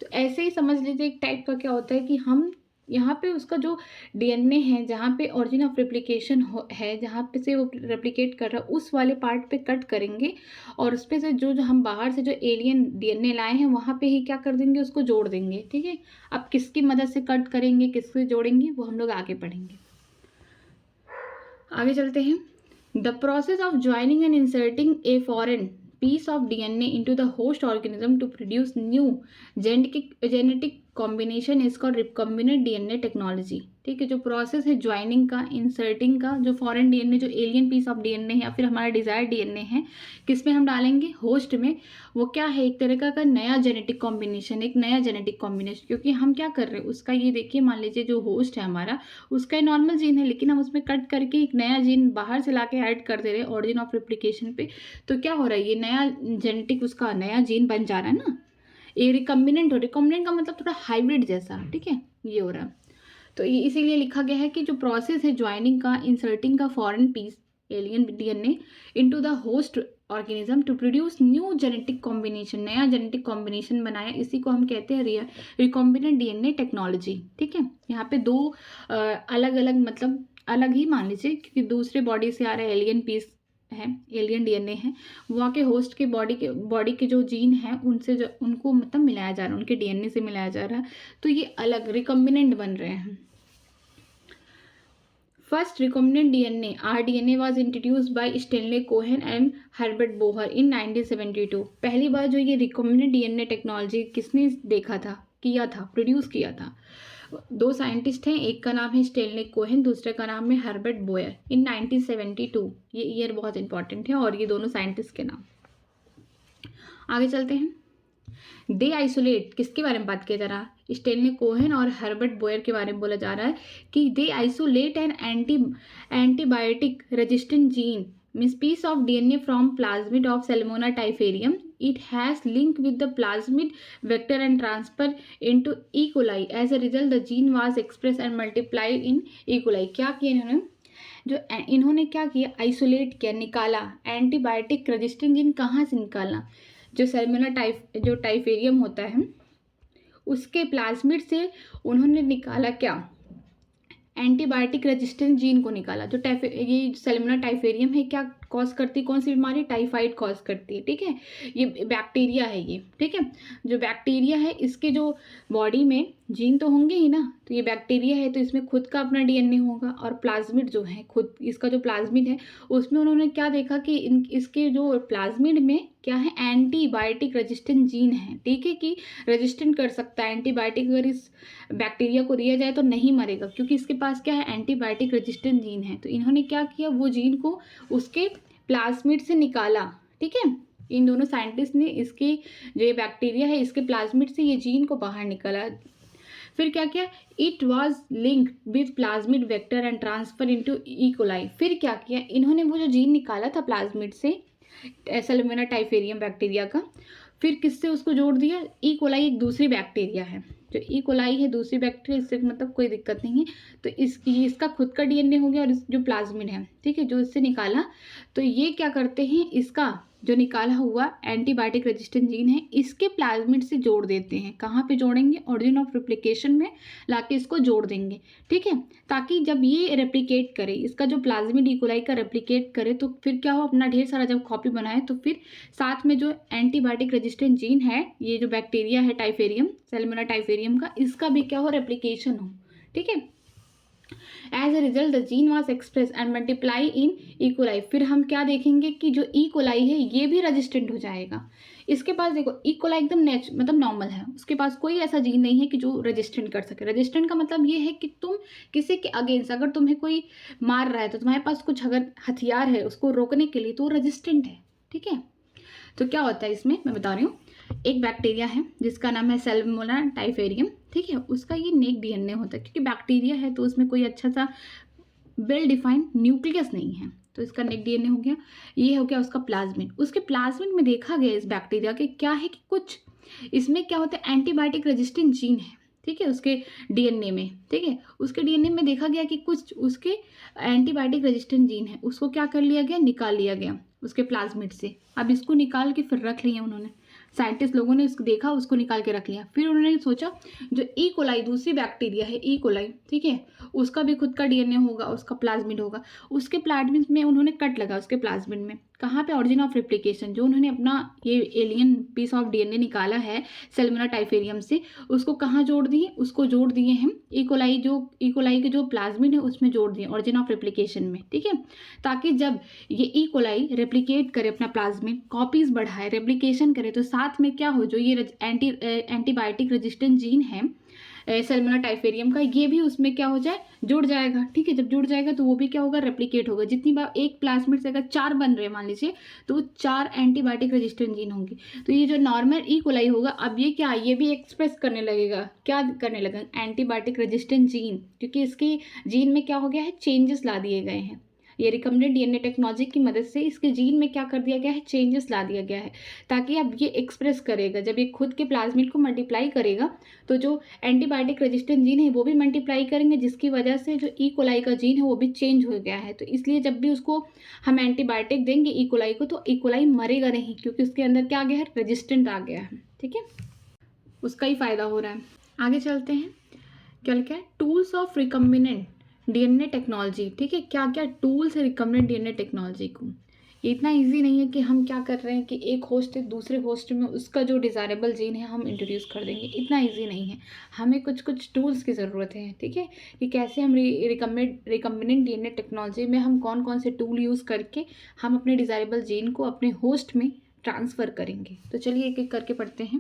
तो ऐसे ही समझ लीजिए एक टाइप का क्या होता है कि हम यहाँ पे उसका जो डीएनए है जहाँ पे ओरिजिन ऑफ रेप्लिकेशन है, जहाँ पे से वो रेप्लिकेट कर रहा है उस वाले पार्ट पे कट करेंगे और उस पे से जो हम बाहर से जो एलियन डीएनए लाए हैं वहाँ पे ही क्या कर देंगे, उसको जोड़ देंगे, ठीक है। अब किसकी मदद से कट करेंगे, किससे जोड़ेंगे, वो हम लोग आगे पढ़ेंगे। आगे चलते हैं। The process of joining and inserting a foreign piece of DNA into the host organism to produce new genetic combination is called recombinant DNA technology. ठीक है, जो प्रोसेस है ज्वाइनिंग का, इंसर्टिंग का, जो फॉरेन डीएनए, जो एलियन पीस ऑफ डीएनए है या फिर हमारा डिजायर्ड डीएनए है, किस में हम डालेंगे, होस्ट में। वो क्या है, एक तरह का नया जेनेटिक कॉम्बिनेशन, एक नया जेनेटिक कॉम्बिनेशन। क्योंकि हम क्या कर रहे हैं, उसका ये देखिए, मान लीजिए जो होस्ट है हमारा, उसका नॉर्मल जीन है, लेकिन हम उसमें कट करके एक नया जीन बाहर से ला के ऐड कर दे रहे हैं ऑरिजिन ऑफ रेप्लिकेशन पे। तो क्या हो रहा है, ये नया जेनेटिक उसका नया जीन बन जा रहा है ना। ये रिकम्बिनेंट हो, रिकम्बिनेंट का मतलब थोड़ा हाइब्रिड जैसा, ठीक है, ये हो रहा है। तो ये इसीलिए लिखा गया है कि जो प्रोसेस है ज्वाइनिंग का, इंसर्टिंग का foreign piece alien DNA into the host organism to produce new genetic combination, नया जेनेटिक कॉम्बिनेशन बनाया, इसी को हम कहते हैं रिकॉम्बिनेंट डीएनए टेक्नोलॉजी। ठीक है, यहाँ पे दो अलग अलग, मतलब अलग ही मान लीजिए, क्योंकि दूसरे बॉडी से आ रहा है एलियन पीस है, एलियन डीएनए है, वहाँ के होस्ट के बॉडी के जो जीन है उनसे जो उनको मतलब मिलाया जा रहा है, उनके डीएनए से मिलाया जा रहा है, तो ये अलग रिकॉम्बिनेंट बन रहे हैं। First recombinant DNA rDNA was introduced by Stanley Cohen and Herbert Boyer in 1972। पहली बार जो ये रिकॉम्बिनेंट डीएनए टेक्नोलॉजी किसने देखा था, किया था, प्रोड्यूस किया था, दो साइंटिस्ट हैं, एक का नाम है स्टेनले कोहेन, दूसरे का नाम है हर्बर्ट बोयर, इन 1972। ये ईयर बहुत इंपॉर्टेंट है, और ये दोनों साइंटिस्ट के नाम। आगे चलते हैं। दे आइसोलेट, किसके बारे में बात किया जा रहा है, स्टेनले कोहेन और हर्बर्ट बोयर के बारे में बोला जा रहा है कि they isolate an antibiotic resistant gene means piece of DNA from plasmid of salmonella typhimurium. It has link with the plasmid vector and transfer into E. coli. As a result, the gene was expressed and multiplied in E. coli. क्या किया इन्होंने, जो इन्होंने क्या किया, isolate किया, निकाला antibiotic resistant gene. कहाँ से निकाला, जो सैल्मोना जो टाइफेरियम होता है उसके प्लाज्मिड से उन्होंने निकाला क्या, एंटीबायोटिक रेजिस्टेंट जीन को निकाला। जो ये सैल्मोना टाइफेरियम है, क्या कॉज करती है, कौन सी बीमारी, टाइफाइड कॉज करती है। ठीक है, ये बैक्टीरिया है ये। ठीक है, जो बैक्टीरिया है इसके जो बॉडी में जीन तो होंगे ही ना, तो ये बैक्टीरिया है तो इसमें खुद का अपना डीएनए होगा, और प्लाज्मिड जो है, खुद इसका जो प्लाज्मिड है उसमें उन्होंने क्या देखा कि इसके जो प्लाज्मिड में क्या है, एंटीबायोटिक रेजिस्टेंट जीन है। ठीक है, कि रेजिस्टेंट कर सकता है एंटीबायोटिक, अगर इस बैक्टीरिया को दिया जाए तो नहीं मरेगा, क्योंकि इसके पास क्या है, एंटीबायोटिक रेजिस्टेंट जीन है। तो इन्होंने क्या किया, वो जीन को उसके प्लाज्मिड से निकाला। ठीक है, इन दोनों साइंटिस्ट ने इसके जो ये बैक्टीरिया है इसके प्लाज्मिड से ये जीन को बाहर निकाला। फिर क्या किया, it was linked with plasmid vector and transfer into E coli. फिर क्या किया, इन्होंने वो जो जीन निकाला था प्लाज्मिड से सैल्मोना टाइफेरियम बैक्टीरिया का, फिर किससे उसको जोड़ दिया, ई कोलाई एक दूसरी बैक्टीरिया है, जो ई कोलाई है दूसरी बैक्टीरिया, इससे मतलब कोई दिक्कत नहीं है। तो इसका खुद का डीएनए हो गया, और जो प्लाज्मिड है, ठीक है, जो इससे निकाला, तो ये क्या करते हैं, इसका जो निकाला हुआ एंटीबायोटिक रेजिस्टेंट जीन है इसके प्लाज्मिड से जोड़ देते हैं। कहाँ पे जोड़ेंगे, ऑरिजिन ऑफ रेप्लिकेशन में लाके इसको जोड़ देंगे। ठीक है, ताकि जब ये रेप्लिकेट करे, इसका जो प्लाज्मिड ई कोलाई का रेप्लिकेट करे, तो फिर क्या हो, अपना ढेर सारा जब कॉपी बनाए तो फिर साथ में जो एंटीबायोटिक रेजिस्टेंट जीन है, ये जो बैक्टीरिया है टाइफेरियम, सैल्मोना टाइफेरियम का, इसका भी क्या हो, रेप्लिकेशन हो। ठीक है, as a result the gene was express and multiply in E coli. फिर हम क्या देखेंगे कि जो ई कोलाई है ये भी रेजिस्टेंट हो जाएगा। इसके पास देखो, ई कोलाई एकदम मतलब नॉर्मल है, उसके पास कोई ऐसा जीन नहीं है कि जो रेजिस्टेंट कर सके। रेजिस्टेंट का मतलब ये है कि तुम किसी के अगेंस्ट, अगर तुम्हें कोई मार रहा है तो तुम्हारे पास कुछ अगर हथियार है उसको रोकने के लिए, तो रेजिस्टेंट है। ठीक है, तो क्या होता है इसमें, मैं बता रही हूँ। एक बैक्टीरिया है जिसका नाम है सैल्मोना टाइफेरियम। ठीक है, उसका ये नेक डीएनए होता है, क्योंकि बैक्टीरिया है तो उसमें कोई अच्छा सा वेल डिफाइंड न्यूक्लियस नहीं है, तो इसका नेक डीएनए हो गया। ये हो गया उसका प्लाज्मिड। उसके प्लाज्मिड में देखा गया इस बैक्टीरिया के क्या है कि कुछ इसमें क्या होता है, एंटीबायोटिक रेजिस्टेंट जीन है। ठीक है, उसके डीएनए में, ठीक है, उसके डीएनए में देखा गया कि कुछ उसके एंटीबायोटिक रेजिस्टेंट जीन है, उसको क्या कर लिया गया, निकाल लिया गया उसके प्लाज्मिड से। अब इसको निकाल के फिर रख लिया उन्होंने, साइंटिस्ट लोगों ने इसको देखा, उसको निकाल के रख लिया। फिर उन्होंने सोचा जो ई कोलाई दूसरी बैक्टीरिया है, ई कोलाई, ठीक है, उसका भी खुद का डीएनए होगा, उसका प्लाज्मिड होगा, उसके प्लाज्मिड में उन्होंने कट लगा, उसके प्लाज्मिड में कहाँ पे, ऑरिजिन ऑफ रेप्लिकेशन, जो उन्होंने अपना ये एलियन पीस ऑफ डीएनए निकाला है सैल्मोना टाइफेरियम से, उसको कहाँ जोड़ दिए, उसको जोड़ दिए हैं ई कोलाई के जो प्लाज्मिड है उसमें जोड़ दिए ऑरिजिन ऑफ रेप्लिकेशन में। ठीक है, ताकि जब ये ई कोलाई रेप्लिकेट करे, अपना प्लाज्मिड कॉपीज बढ़ाए, रेप्लिकेशन करे, तो साथ में क्या हो, जो ये एंटीबायोटिक रेजिस्टेंट जीन है सैल्मोनेला टाइफेरियम का, ये भी उसमें क्या हो जाए, जुड़ जाएगा। ठीक है, जब जुड़ जाएगा तो वो भी क्या होगा, रेप्लिकेट होगा। जितनी बार एक प्लाज्मिड से अगर 4 बन रहे हैं मान लीजिए, तो 4 एंटीबायोटिक रेजिस्टेंट जीन होंगे। तो ये जो नॉर्मल ई कोलाई होगा, अब ये क्या, ये भी एक्सप्रेस करने लगेगा, क्या करने लगेगा, एंटीबायोटिक रेजिस्टेंट जीन, क्योंकि इसके जीन में क्या हो गया है, चेंजेस ला दिए गए हैं। ये रिकम्बिनेंट डीएनए टेक्नोलॉजी की मदद से इसके जीन में क्या कर दिया गया है, चेंजेस ला दिया गया है, ताकि अब ये एक्सप्रेस करेगा। जब ये खुद के प्लाज्मिड को मल्टीप्लाई करेगा तो जो एंटीबायोटिक रेजिस्टेंट जीन है वो भी मल्टीप्लाई करेंगे, जिसकी वजह से जो ई कोलाई का जीन है वो भी चेंज हो गया है। तो इसलिए जब भी उसको हम एंटीबायोटिक देंगे ई कोलाई को, तो ई कोलाई मरेगा नहीं, क्योंकि उसके अंदर क्या आ गया है, रेजिस्टेंट आ गया है। ठीक है, उसका ही फायदा हो रहा है। आगे चलते हैं, क्या लिखा है, tools of recombinant DNA technology. ठीक है, क्या क्या टूल्स है रिकम्बिनेंट डीएनए टेक्नोलॉजी को। इतना इजी नहीं है कि हम क्या कर रहे हैं कि एक होस्ट है, दूसरे होस्ट में उसका जो डिज़ायरेबल जीन है हम इंट्रोड्यूस कर देंगे, इतना इजी नहीं है। हमें कुछ कुछ टूल्स की ज़रूरत है। ठीक है, कि कैसे हम रिकम्बिनेंट डीएनए टेक्नोलॉजी में हम कौन कौन से टूल यूज़ करके हम अपने डिज़ायरेबल जीन को अपने होस्ट में ट्रांसफ़र करेंगे। तो चलिए एक एक करके पढ़ते हैं।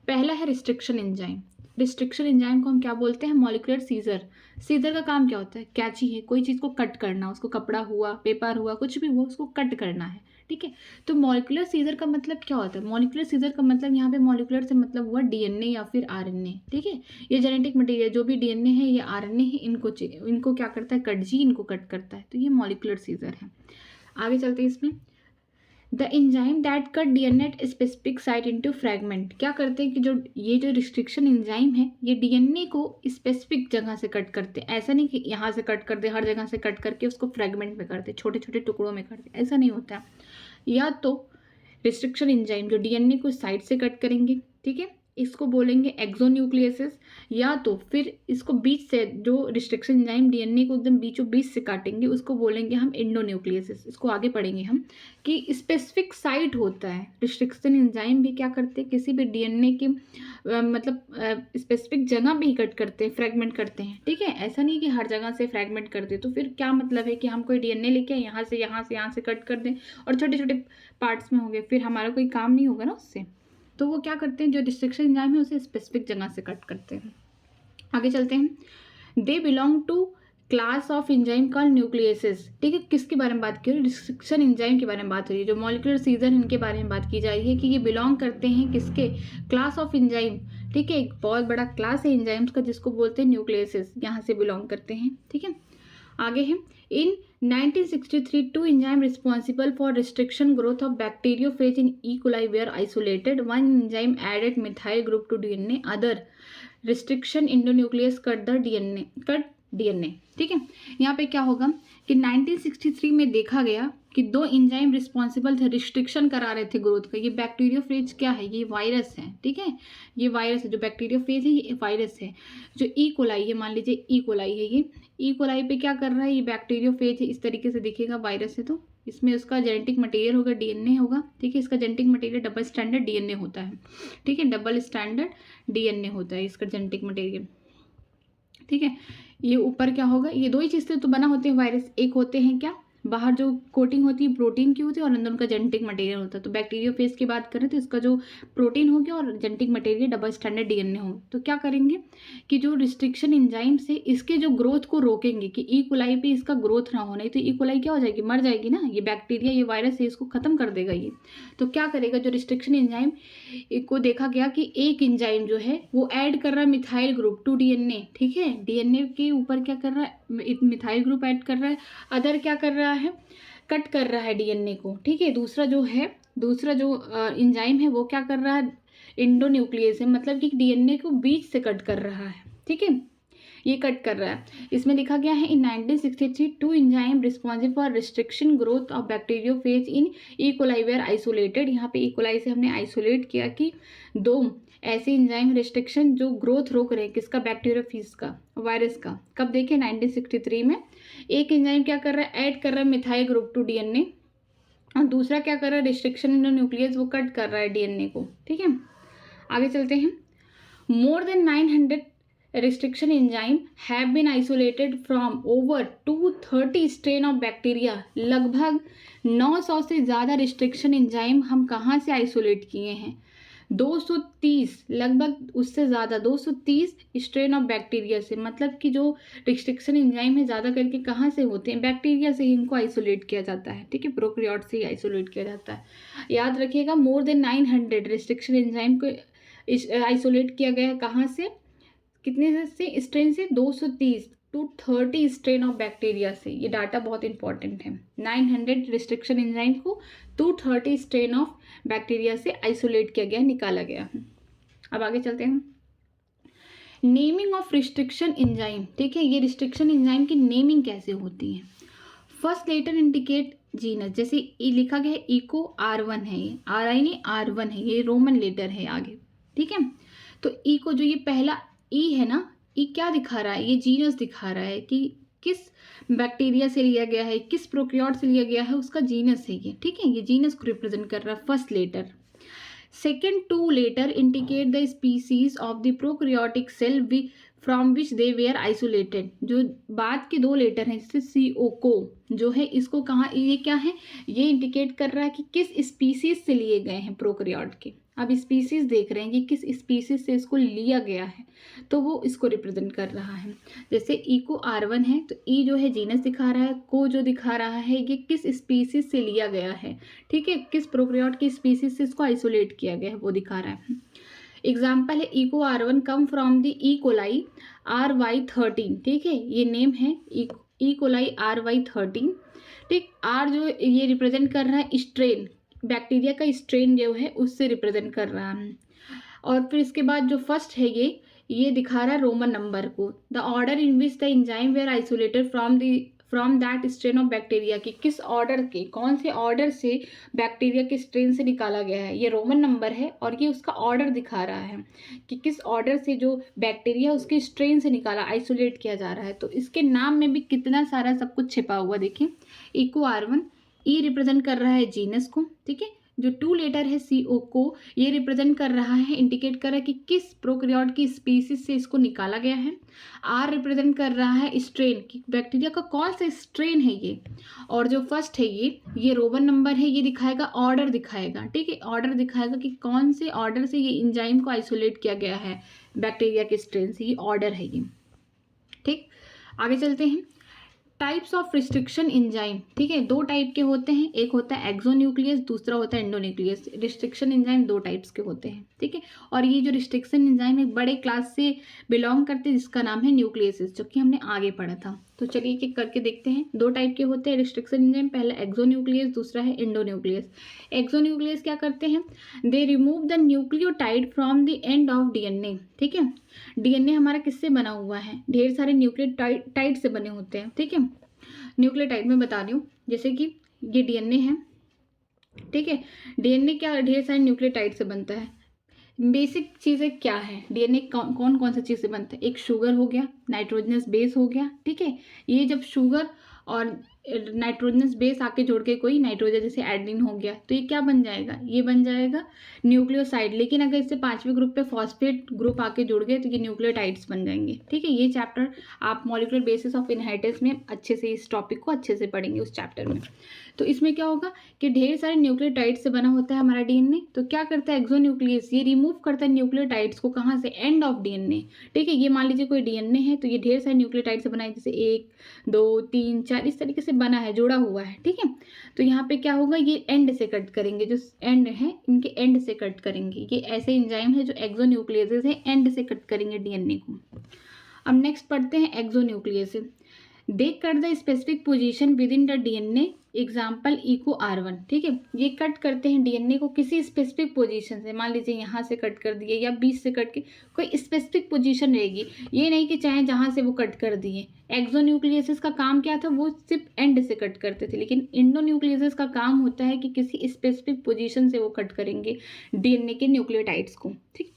पहला है रिस्ट्रिक्शन एंजाइम। रिस्ट्रिक्शन एंजाइम को हम क्या बोलते हैं, मॉलिक्यूलर सीजर। सीजर का काम क्या होता है, कैची है, कोई चीज़ को कट करना, उसको कपड़ा हुआ, पेपर हुआ, कुछ भी हुआ, उसको कट करना है। ठीक है, तो मॉलिक्यूलर सीजर का मतलब क्या होता है, मॉलिक्यूलर सीजर का मतलब यहाँ पे मॉलिक्यूलर से मतलब हुआ डीएनए या फिर आरएनए। ठीक है, ये जेनेटिक मटेरियल जो भी डीएनए है, ये आरएनए है, इनको क्या करता है, कटजी इनको कट करता है, तो ये मॉलिक्यूलर सीजर है। आगे चलते हैं इसमें, the enzyme that cut DNA specific site into fragment. क्या करते हैं कि जो रिस्ट्रिक्शन एंजाइम है, ये डीएनए को स्पेसिफिक जगह से कट करते हैं। ऐसा नहीं कि यहाँ से कट कर दे, हर जगह से कट करके उसको फ्रैगमेंट में करते, छोटे छोटे टुकड़ों में करते, ऐसा नहीं होता। या तो रिस्ट्रिक्शन एंजाइम जो डीएनए को साइड से कट करेंगे, ठीक है, इसको बोलेंगे एक्सोन्यूक्लियसिस, या तो फिर इसको बीच से, जो रिस्ट्रिक्शन एंजाइम डीएनए को एकदम बीचों बीच से काटेंगे, उसको बोलेंगे हम एंडोन्यूक्लियसिस। इसको आगे पढ़ेंगे हम कि स्पेसिफिक साइट होता है। रिस्ट्रिक्शन एंजाइम भी क्या करते हैं, किसी भी डीएनए के मतलब स्पेसिफिक जगह पे ही कट करते हैं, फ्रैगमेंट करते हैं। ठीक है, ऐसा नहीं कि हर जगह से फ्रैगमेंट करते, तो फिर क्या मतलब है कि हम कोई डीएनए लेके यहाँ से कट कर दें और छोटे छोटे पार्ट्स में हो गए, फिर हमारा कोई काम नहीं होगा ना उससे। तो वो क्या करते हैं, जो रिस्ट्रिक्शन एंजाइम है उसे स्पेसिफिक जगह से कट करते हैं। आगे चलते हैं, they belong to class of enzyme called nucleases. ठीक है, किसके बारे में बात की रही है, रिस्ट्रिक्शन एंजाइम के बारे में बात हो रही है। जो मॉलिक्यूलर सीजर इनके बारे में बात की जा रही है कि ये बिलोंग करते हैं किसके, क्लास ऑफ एंजाइम। ठीक है, एक बहुत बड़ा क्लास है एंजाइम्स का जिसको बोलते हैं न्यूक्लियसेस, यहाँ से बिलोंग करते हैं। ठीक है, आगे है, in 1963 two enzyme responsible for restriction growth of bacteriophage in E. coli were isolated. One enzyme added methyl group to DNA. Other restriction endonuclease cut DNA। ठीक है, यहाँ पे क्या होगा कि 1963 में देखा गया कि 2 एंजाइम रिस्पॉन्सिबल थे, रिस्ट्रिक्शन करा रहे थे ग्रोथ का। ये बैक्टीरियोफेज क्या है, ये वायरस है। ठीक है, ये वायरस है, जो बैक्टीरियोफेज है ये वायरस है। जो ई कोलाई है, मान लीजिए ई कोलाई है, ये ई कोलाई पे क्या कर रहा है, ये बैक्टीरियोफेज है, इस तरीके से दिखेगा, वायरस है। तो इसमें उसका जेनेटिक मटेरियल होगा, डीएनए होगा। ठीक है, इसका genetic material double standard DNA होता है। ठीक है, डबल स्टैंडर्ड डीएनए होता है इसका जेनेटिक मटेरियल। ठीक है, ये ऊपर क्या होगा, ये 2 ही चीज़ से तो बना होते हैं वायरस। एक होते हैं क्या, बाहर जो कोटिंग होती है प्रोटीन की होती है, और अंदर उनका जेनेटिक मटेरियल होता है। तो बैक्टीरियोफेज की बात करें तो इसका जो प्रोटीन हो गया और genetic material double standard DNA हो। तो क्या करेंगे कि जो रिस्ट्रिक्शन एंजाइम से इसके जो ग्रोथ को रोकेंगे कि ई कोलाई पे इसका ग्रोथ ना हो, नहीं तो ई कोलाई क्या हो जाएगी, मर जाएगी ना। ये बैक्टीरिया, ये वायरस है, इसको खत्म कर देगा ये। तो क्या करेगा, जो रिस्ट्रिक्शन एंजाइम को देखा गया कि एक एंजाइम जो है वो ऐड कर रहा है मिथाइल ग्रुप टू डीएनए। ठीक है, डीएनए के ऊपर क्या कर रहा है, मिथाइल ग्रुप ऐड कर रहा है। अदर क्या कर रहा है, कट कर रहा है डीएनए को। ठीक है, दूसरा जो एंजाइम है वो क्या कर रहा है, एंडोन्यूक्लियस है, मतलब कि डीएनए को बीच से कट कर रहा है। ठीक है, ये कट कर रहा है। इसमें लिखा गया है in 1963 2 enzyme responsible for restriction growth of bacteriophage in E coli were isolated. यहाँ पे ई कोलाई से हमने आइसोलेट किया कि 2 ऐसे एंजाइम रिस्ट्रिक्शन जो ग्रोथ रोक रहे हैं, किसका, बैक्टीरियोफेज का, वायरस का। कब देखे, 1963 में। एक एंजाइम क्या कर रहा है, ऐड कर रहा है मिथाइल ग्रुप टू डीएनए, और दूसरा क्या कर रहा है, रिस्ट्रिक्शन न्यूक्लियस, वो कट कर रहा है डीएनए को। ठीक है, आगे चलते हैं। More than 900 restriction enzyme have been isolated from over 230 strain of bacteria। लगभग 900 से ज़्यादा रिस्ट्रिक्शन एंजाइम हम कहाँ से आइसोलेट किए हैं, 230 लगभग उससे ज़्यादा 230 स्ट्रेन ऑफ बैक्टीरिया से, मतलब कि जो रिस्ट्रिक्शन एंजाइम है ज़्यादा करके कहाँ से होते हैं, बैक्टीरिया से ही इनको आइसोलेट किया जाता है, ठीक है, प्रोकैरियोट से ही आइसोलेट किया जाता है। याद रखिएगा, मोर देन 900 रिस्ट्रिक्शन एंजाइम को आइसोलेट किया गया है कहाँ से, कितने से स्ट्रेन से, 230 टू 30 स्ट्रेन ऑफ बैक्टीरिया से। ये डाटा बहुत इंपॉर्टेंट है। 900 रिस्ट्रिक्शन एंजाइम को 230 स्ट्रेन ऑफ बैक्टीरिया से आइसोलेट किया गया, निकाला गया। अब आगे चलते हैं। नेमिंग ऑफ रिस्ट्रिक्शन एंजाइम, ठीक है, ये रिस्ट्रिक्शन एंजाइम की नेमिंग कैसे होती है। फर्स्ट लेटर इंडिकेट जीनस, जैसे ये लिखा गया है इको R1 है, ये RNA R1 है, ये रोमन लेटर है आगे, ठीक है। तो ई को जो ये पहला ई है ना, ये क्या दिखा रहा है, ये जीनस दिखा रहा है कि किस बैक्टीरिया से लिया गया है, किस प्रोकैरियोट से लिया गया है, उसका जीनस है ये, ठीक है, ये जीनस को रिप्रेजेंट कर रहा है first letter. Second two letter indicate the species of the prokaryotic cell from which they were isolated, जो बाद के 2 लेटर हैं जैसे CO को जो है, इसको कहाँ, ये क्या है, ये इंडिकेट कर रहा है कि किस स्पीसीज से लिए गए हैं प्रोकैरियोट के। अब स्पीसीज देख रहे हैं कि किस स्पीसीज से इसको लिया गया है, तो वो इसको रिप्रेजेंट कर रहा है। जैसे इको R1 है तो ई जो है जीनस दिखा रहा है, को जो दिखा रहा है ये किस स्पीसीज से लिया गया है, ठीक है, किस प्रोकैरियोट की स्पीसीज से इसको आइसोलेट किया गया है वो दिखा रहा है। एग्जाम्पल है Eco R1 come from the E coli RY13, ठीक है, ये नेम है ई कोलाई RY13, ठीक। आर जो ये रिप्रेजेंट कर रहा है स्ट्रेन, बैक्टीरिया का स्ट्रेन जो है उससे रिप्रेजेंट कर रहा है। और फिर इसके बाद जो फर्स्ट है ये दिखा रहा है रोमन नंबर को, the order in which the enzyme were isolated from that strain of bacteria, की किस ऑर्डर के, कौन से ऑर्डर से बैक्टीरिया के स्ट्रेन से निकाला गया है, ये रोमन नंबर है और ये उसका ऑर्डर दिखा रहा है कि किस ऑर्डर से जो बैक्टीरिया उसके स्ट्रेन से निकाला, आइसोलेट किया जा रहा है। तो इसके नाम में भी कितना सारा सब कुछ छिपा हुआ, देखिए इको R1, ई रिप्रेजेंट कर रहा है जीनस को, ठीक है, जो 2 लेटर है CO को ये रिप्रेजेंट कर रहा है, इंडिकेट कर रहा है कि किस प्रोकैरियोट की स्पीसीज से इसको निकाला गया है। R रिप्रेजेंट कर रहा है स्ट्रेन, कि बैक्टीरिया का कौन सा स्ट्रेन है ये, और जो फर्स्ट है ये रोमन नंबर है, ये दिखाएगा ऑर्डर दिखाएगा, ठीक है, ऑर्डर दिखाएगा कि कौन से ऑर्डर से ये एंजाइम को आइसोलेट किया गया है बैक्टीरिया के स्ट्रेन से, ये ऑर्डर है ये, ठीक। आगे चलते हैं। टाइप्स ऑफ रिस्ट्रिक्शन एंजाइम, ठीक है, 2 टाइप के होते हैं, एक होता है एक्सोन्यूक्लियस, दूसरा होता है एंडोन्यूक्लियस। रिस्ट्रिक्शन एंजाइम 2 टाइप्स के होते हैं, ठीक है, और ये जो रिस्ट्रिक्शन एंजाइम एक बड़े क्लास से बिलोंग करते हैं जिसका नाम है न्यूक्लियसिस, जो कि हमने आगे पढ़ा था। तो चलिए एक करके देखते हैं। 2 टाइप के होते हैं रिस्ट्रिक्शन एंजाइम, पहला एक्सोन्यूक्लियस, दूसरा है एंडोन्यूक्लियस। एक्सोन्यूक्लियस क्या करते हैं, they remove the nucleotide from the end of DNA, ठीक है, DNA हमारा किससे बना हुआ है, ढेर सारे न्यूक्लियोटाइड से बने होते हैं, ठीक है। न्यूक्लियोटाइड में बता रही हूँ, जैसे कि ये DNA है, ठीक है, DNA क्या ढेर सारे न्यूक्लियोटाइड से बनता है। बेसिक चीज़ें क्या है, DNA कौन कौन सी चीज़ से बनता है, एक शुगर हो गया, नाइट्रोजनस बेस हो गया, ठीक है, ये जब शुगर और नाइट्रोजनस बेस आके जोड़ के कोई नाइट्रोजन जैसे एडेनिन हो गया तो ये क्या बन जाएगा, ये बन जाएगा न्यूक्लियोसाइड। लेकिन अगर इससे 5वें ग्रुप पे फॉस्फेट ग्रुप आके जुड़ गए तो ये न्यूक्लियोटाइड्स बन जाएंगे, ठीक है। ये चैप्टर आप मॉलिक्यूलर बेसिस ऑफ इनहेरिटेंस में अच्छे से इस टॉपिक को अच्छे से पढ़ेंगे उस चैप्टर में। तो इसमें क्या होगा कि ढेर सारे न्यूक्लियोटाइड से बना होता है हमारा DNA। तो क्या करता है एक्सोन्यूक्लियस, ये रिमूव करता है न्यूक्लियोटाइड्स को, कहाँ से, एंड ऑफ DNA, ठीक है। ये मान लीजिए कोई DNA है तो ये ढेर सारे न्यूक्लियोटाइड से बना है, जैसे 1 2 3 4 इस तरीके से बना है, जुड़ा हुआ है, ठीक है। तो यहाँ पे क्या होगा, ये एंड से कट करेंगे, जो एंड है इनके एंड से कट करेंगे। ये ऐसे एंजाइम है जो एक्सोन्यूक्लियस है, एंड से कट करेंगे DNA को। अब नेक्स्ट पढ़ते हैं exonuclease. They cut the specific position within the DNA, example Eco R1, ठीक है, ये कट करते हैं DNA को किसी स्पेसिफिक पोजीशन से, मान लीजिए यहाँ से कट कर दिए या बीच से कट के कोई स्पेसिफिक पोजीशन रहेगी, ये नहीं कि चाहे जहाँ से वो कट कर दिए। एक्सोन्यूक्लियसिस का काम क्या था, वो सिर्फ एंड से कट करते थे, लेकिन एंडोन्यूक्लियसिस का काम होता है कि किसी स्पेसिफिक पोजीशन से वो कट करेंगे DNA के न्यूक्लियोटाइड्स को, ठीक।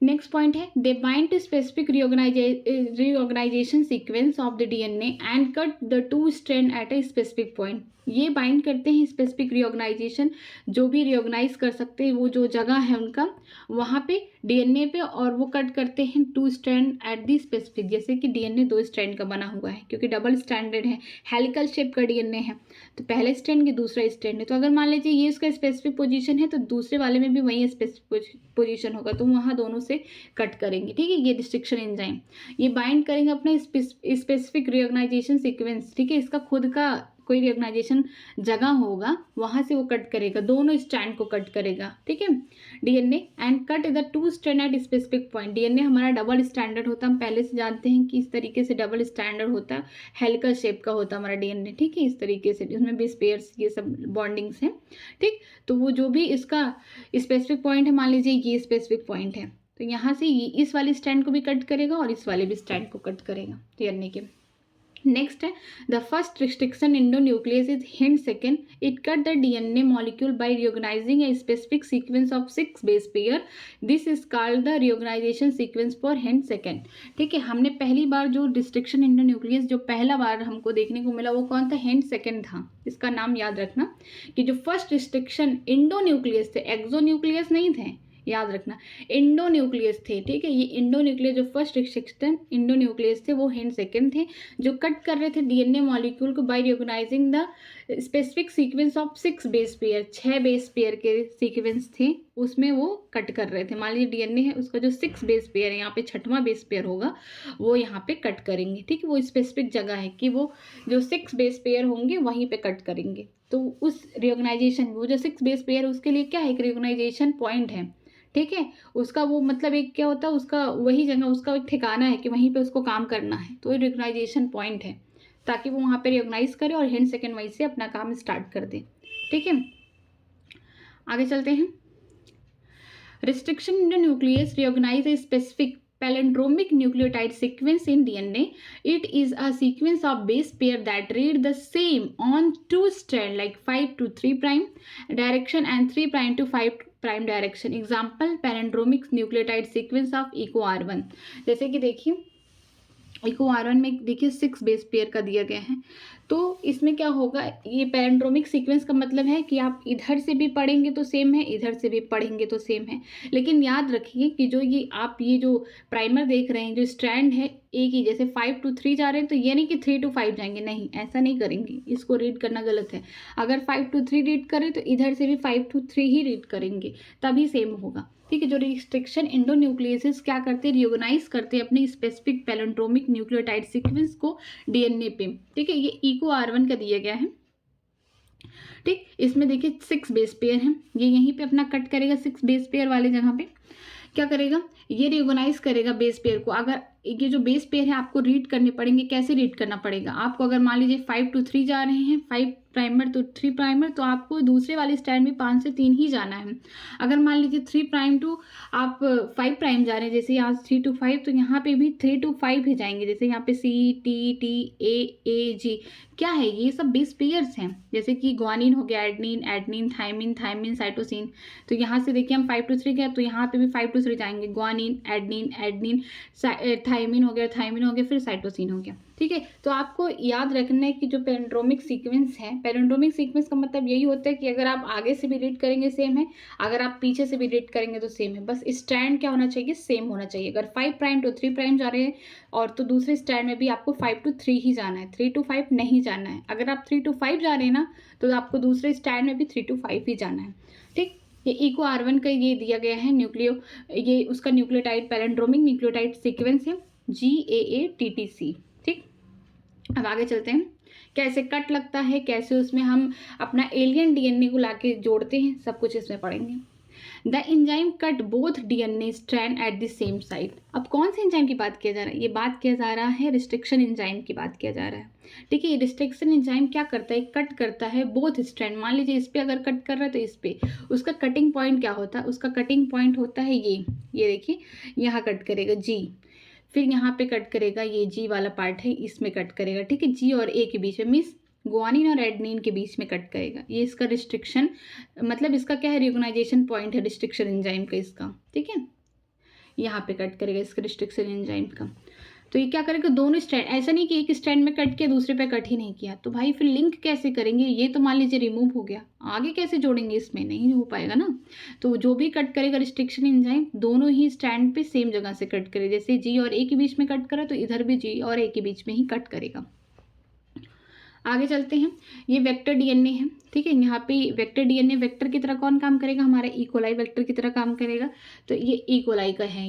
नेक्स्ट पॉइंट है they bind to specific reorganization sequence of the DNA and cut the two strand at a specific point. ये बाइंड करते हैं स्पेसिफिक रीऑर्गेनाइजेशन, जो भी रीऑर्गेनाइज कर सकते हैं वो जो जगह है उनका वहाँ पे डीएनए पे, और वो कट करते हैं to strand at the specific. जैसे कि डीएनए 2 स्ट्रैंड का बना हुआ है क्योंकि डबल स्ट्रैंडेड है, हेलिकल शेप का डीएनए है, तो पहले स्ट्रैंड के दूसरा स्ट्रैंड है। तो अगर मान लीजिए ये इसका स्पेसिफिक पोजीशन है तो दूसरे वाले में भी वही स्पेसिफिक पोजीशन होगा, तो वहाँ दोनों से कट करेंगे। ठीक है, ये रिस्ट्रिक्शन एंजाइम ये बाइंड करेंगे अपने स्पेसिफिक रिऑर्गेनाइजेशन सीक्वेंस। ठीक है, इसका खुद का कोई रिऑर्गेनाइजेशन जगह होगा वहाँ से वो कट करेगा, दोनों स्ट्रैंड को कट करेगा। ठीक है, DNA and cut the two strand at specific point. DNA हमारा डबल स्टैंडर्ड होता है, हम पहले से जानते हैं कि इस तरीके से डबल स्टैंडर्ड होता है, हेलिकल शेप का होता है हमारा डीएनए। ठीक है, इस तरीके से इसमें बेस पेयर्स ये सब बॉन्डिंग्स हैं। ठीक, तो वो जो भी इसका स्पेसिफिक पॉइंट है, मान लीजिए ये स्पेसिफिक पॉइंट है, तो यहाँ से ये इस वाले स्ट्रैंड को भी कट करेगा और इस वाले भी स्ट्रैंड को कट करेगा डीएनए के। नेक्स्ट है the first restriction endonuclease is hind second it cut the DNA molecule by reorganizing a specific sequence of 6 base pair. This is called the reorganization sequence for hind second. ठीक है, हमने पहली बार जो restriction endonuclease जो पहला बार हमको देखने को मिला वो कौन था? हिंट सेकेंड था। इसका नाम याद रखना कि जो फर्स्ट रिस्ट्रिक्शन इंडोन्यूक्लियस थे, एक्सोन्यूक्लियस नहीं थे, याद रखना इंडोन्यूक्लियस थे। ठीक है, ये इंडोन्यूक्लियस जो फर्स्ट रिस्ट्रिक्शन इंडोन्यूक्लियस थे वो हिंट सेकेंड थे, जो कट कर रहे थे डीएनए मॉलिक्यूल को by reorganizing the specific sequence of 6 base pair. 6 base pair के सीक्वेंस थे उसमें वो कट कर रहे थे। मान लीजिए डीएनए है, उसका जो 6 बेस पेयर है, यहाँ पे 6वां बेस पेयर होगा, वो यहाँ पे कट करेंगे। ठीक है, वो स्पेसिफिक जगह है कि वो जो 6 बेस पेयर होंगे वहीं पे कट करेंगे। तो उस रिऑर्गेनाइजेशन, वो जो 6 बेस पेयर उसके लिए क्या है? एक रिऑर्गेनाइजेशन पॉइंट है। ठीक है, उसका वो मतलब एक क्या होता है, उसका वही जगह, उसका एक ठिकाना है कि वहीं पे उसको काम करना है, तो रिकॉग्नाइजेशन पॉइंट है ताकि वो वहाँ पे रिकॉग्नाइज करे और हिंट सेकेंड वहीं से अपना काम स्टार्ट कर दे। ठीक है, आगे चलते हैं। Restriction in the nucleus recognize a specific palindromic nucleotide sequence in DNA. It is a sequence of base pair that read the same on two strand like 5 to 3 prime direction and 3 prime to 5 prime direction. Example palindromic nucleotide sequence of EcoR1। जैसे कि देखिए EcoR1 में देखिए 6 base pair का दिया गया है, तो इसमें क्या होगा, ये पैरेंड्रोमिक सीक्वेंस का मतलब है कि आप इधर से भी पढ़ेंगे तो सेम है, इधर से भी पढ़ेंगे तो सेम है। लेकिन याद रखिए कि जो ये आप ये जो प्राइमर देख रहे हैं, जो स्ट्रैंड है एक ही, जैसे 5 to 3 जा रहे हैं तो ये नहीं कि 3 to 5 जाएंगे, नहीं, ऐसा नहीं करेंगे, इसको रीड करना गलत है। अगर 5 to 3 रीड करें तो इधर से भी 5 to 3 ही रीड करेंगे, तभी सेम होगा। ठीक है, जो रिस्ट्रिक्शन इंडोन्यूक्लियस क्या करते हैं, रियोगनाइज करते हैं अपने स्पेसिफिक पैलेंड्रोमिक न्यूक्लियोटाइड सीक्वेंस को डीएनए पे। ठीक है, ये EcoR1 का दिया गया है। ठीक, इसमें देखिए 6 बेस पेयर हैं, ये यहीं पे अपना कट करेगा 6 बेस पेयर वाले जगह पे। क्या करेगा, ये रियोगनाइज करेगा बेस पेयर को। अगर ये जो बेस पेयर है आपको रीड करने पड़ेंगे, कैसे रीड करना पड़ेगा आपको? अगर मान लीजिए 5 to 3 जा रहे हैं, 5 प्राइमर तो 3 प्राइमर, तो आपको दूसरे वाले स्टैंड में 5 से 3 ही जाना है। अगर मान लीजिए 3 प्राइम टू आप 5 प्राइम जा रहे हैं, जैसे यहाँ 3 to 5, तो यहाँ पे भी 3 to 5 ही जाएंगे। जैसे यहाँ पे CTTAAG क्या है, ये सब बेस पेयर्स हैं। जैसे कि ग्वानिन हो गया, adenine, adenine, thymine, thymine, cytosine, तो यहाँ से देखिए हम 5 to 3 गए तो यहाँ पे भी 5 to 3 जाएंगे, ग्वानिन, एडनिन, एडनिन, थाइमिन हो गया, थाइमिन हो गया, फिर साइटोसिन हो गया। ठीक है, तो आपको याद रखना है कि जो पैरेंड्रोमिक सीक्वेंस है, पैरेंड्रोमिक सीक्वेंस का मतलब यही होता है कि अगर आप आगे से भी रीड करेंगे सेम है, अगर आप पीछे से भी रीड करेंगे तो सेम है, बस स्टैंड क्या होना चाहिए, सेम होना चाहिए। अगर 5 प्राइम to 3 प्राइम जा रहे हैं और तो दूसरे स्टैंड में भी आपको 5 to 3 ही जाना है, 3 to 5 नहीं जाना है। अगर आप 3 to 5 जा रहे हैं ना, तो आपको दूसरे स्टैंड में भी 3 to 5 ही जाना है। ठीक, ये EcoR1 का ये दिया गया है ये उसका न्यूक्लियोटाइड पैरेंड्रोमिक न्यूक्लियोटाइड सीक्वेंस है GAATTC। ठीक, अब आगे चलते हैं, कैसे कट लगता है, कैसे उसमें हम अपना एलियन डीएनए को लाके जोड़ते हैं, सब कुछ इसमें पढ़ेंगे। The enzyme cut both DNA strand at the same site. अब कौन से एंजाइम की बात किया जा रहा है, ये बात किया जा रहा है रिस्ट्रिक्शन एंजाइम की बात किया जा रहा है। ठीक है, रिस्ट्रिक्शन एंजाइम क्या करता है, कट करता है बोथ स्ट्रैंड। मान लीजिए इस पे अगर कट कर रहा है तो इस पे, उसका कटिंग पॉइंट क्या होता है, उसका कटिंग पॉइंट होता है ये देखिए, यहाँ कट करेगा G, फिर यहाँ पे कट करेगा, ये G वाला पार्ट है, इसमें कट करेगा। ठीक है, G और A के बीच में, मीन्स ग्वानिन और एडनिन के बीच में कट करेगा। ये इसका रिस्ट्रिक्शन मतलब इसका क्या है, रिकॉग्नाइजेशन पॉइंट है रिस्ट्रिक्शन एंजाइम का इसका। ठीक है, यहाँ पे कट करेगा इसका रिस्ट्रिक्शन एंजाइम का। तो ये क्या करेगा, दोनों स्ट्रैंड, ऐसा नहीं कि एक स्ट्रैंड में कट किया दूसरे पे कट ही नहीं किया, तो भाई फिर लिंक कैसे करेंगे, ये तो मान लीजिए रिमूव हो गया, आगे कैसे जोड़ेंगे, इसमें नहीं हो पाएगा ना। तो जो भी कट करेगा रिस्ट्रिक्शन एंजाइम दोनों ही स्ट्रैंड पे सेम जगह से कट करे, जैसे जी और ए के बीच में कट करा तो इधर भी जी और ए के बीच में ही कट करेगा। आगे चलते हैं, ये वेक्टर डीएनए है, ठीक है। यहाँ पे वेक्टर डीएनए वेक्टर की तरह कौन काम करेगा, हमारा इकोलाई वेक्टर की तरह काम करेगा। तो ये इकोलाई का है,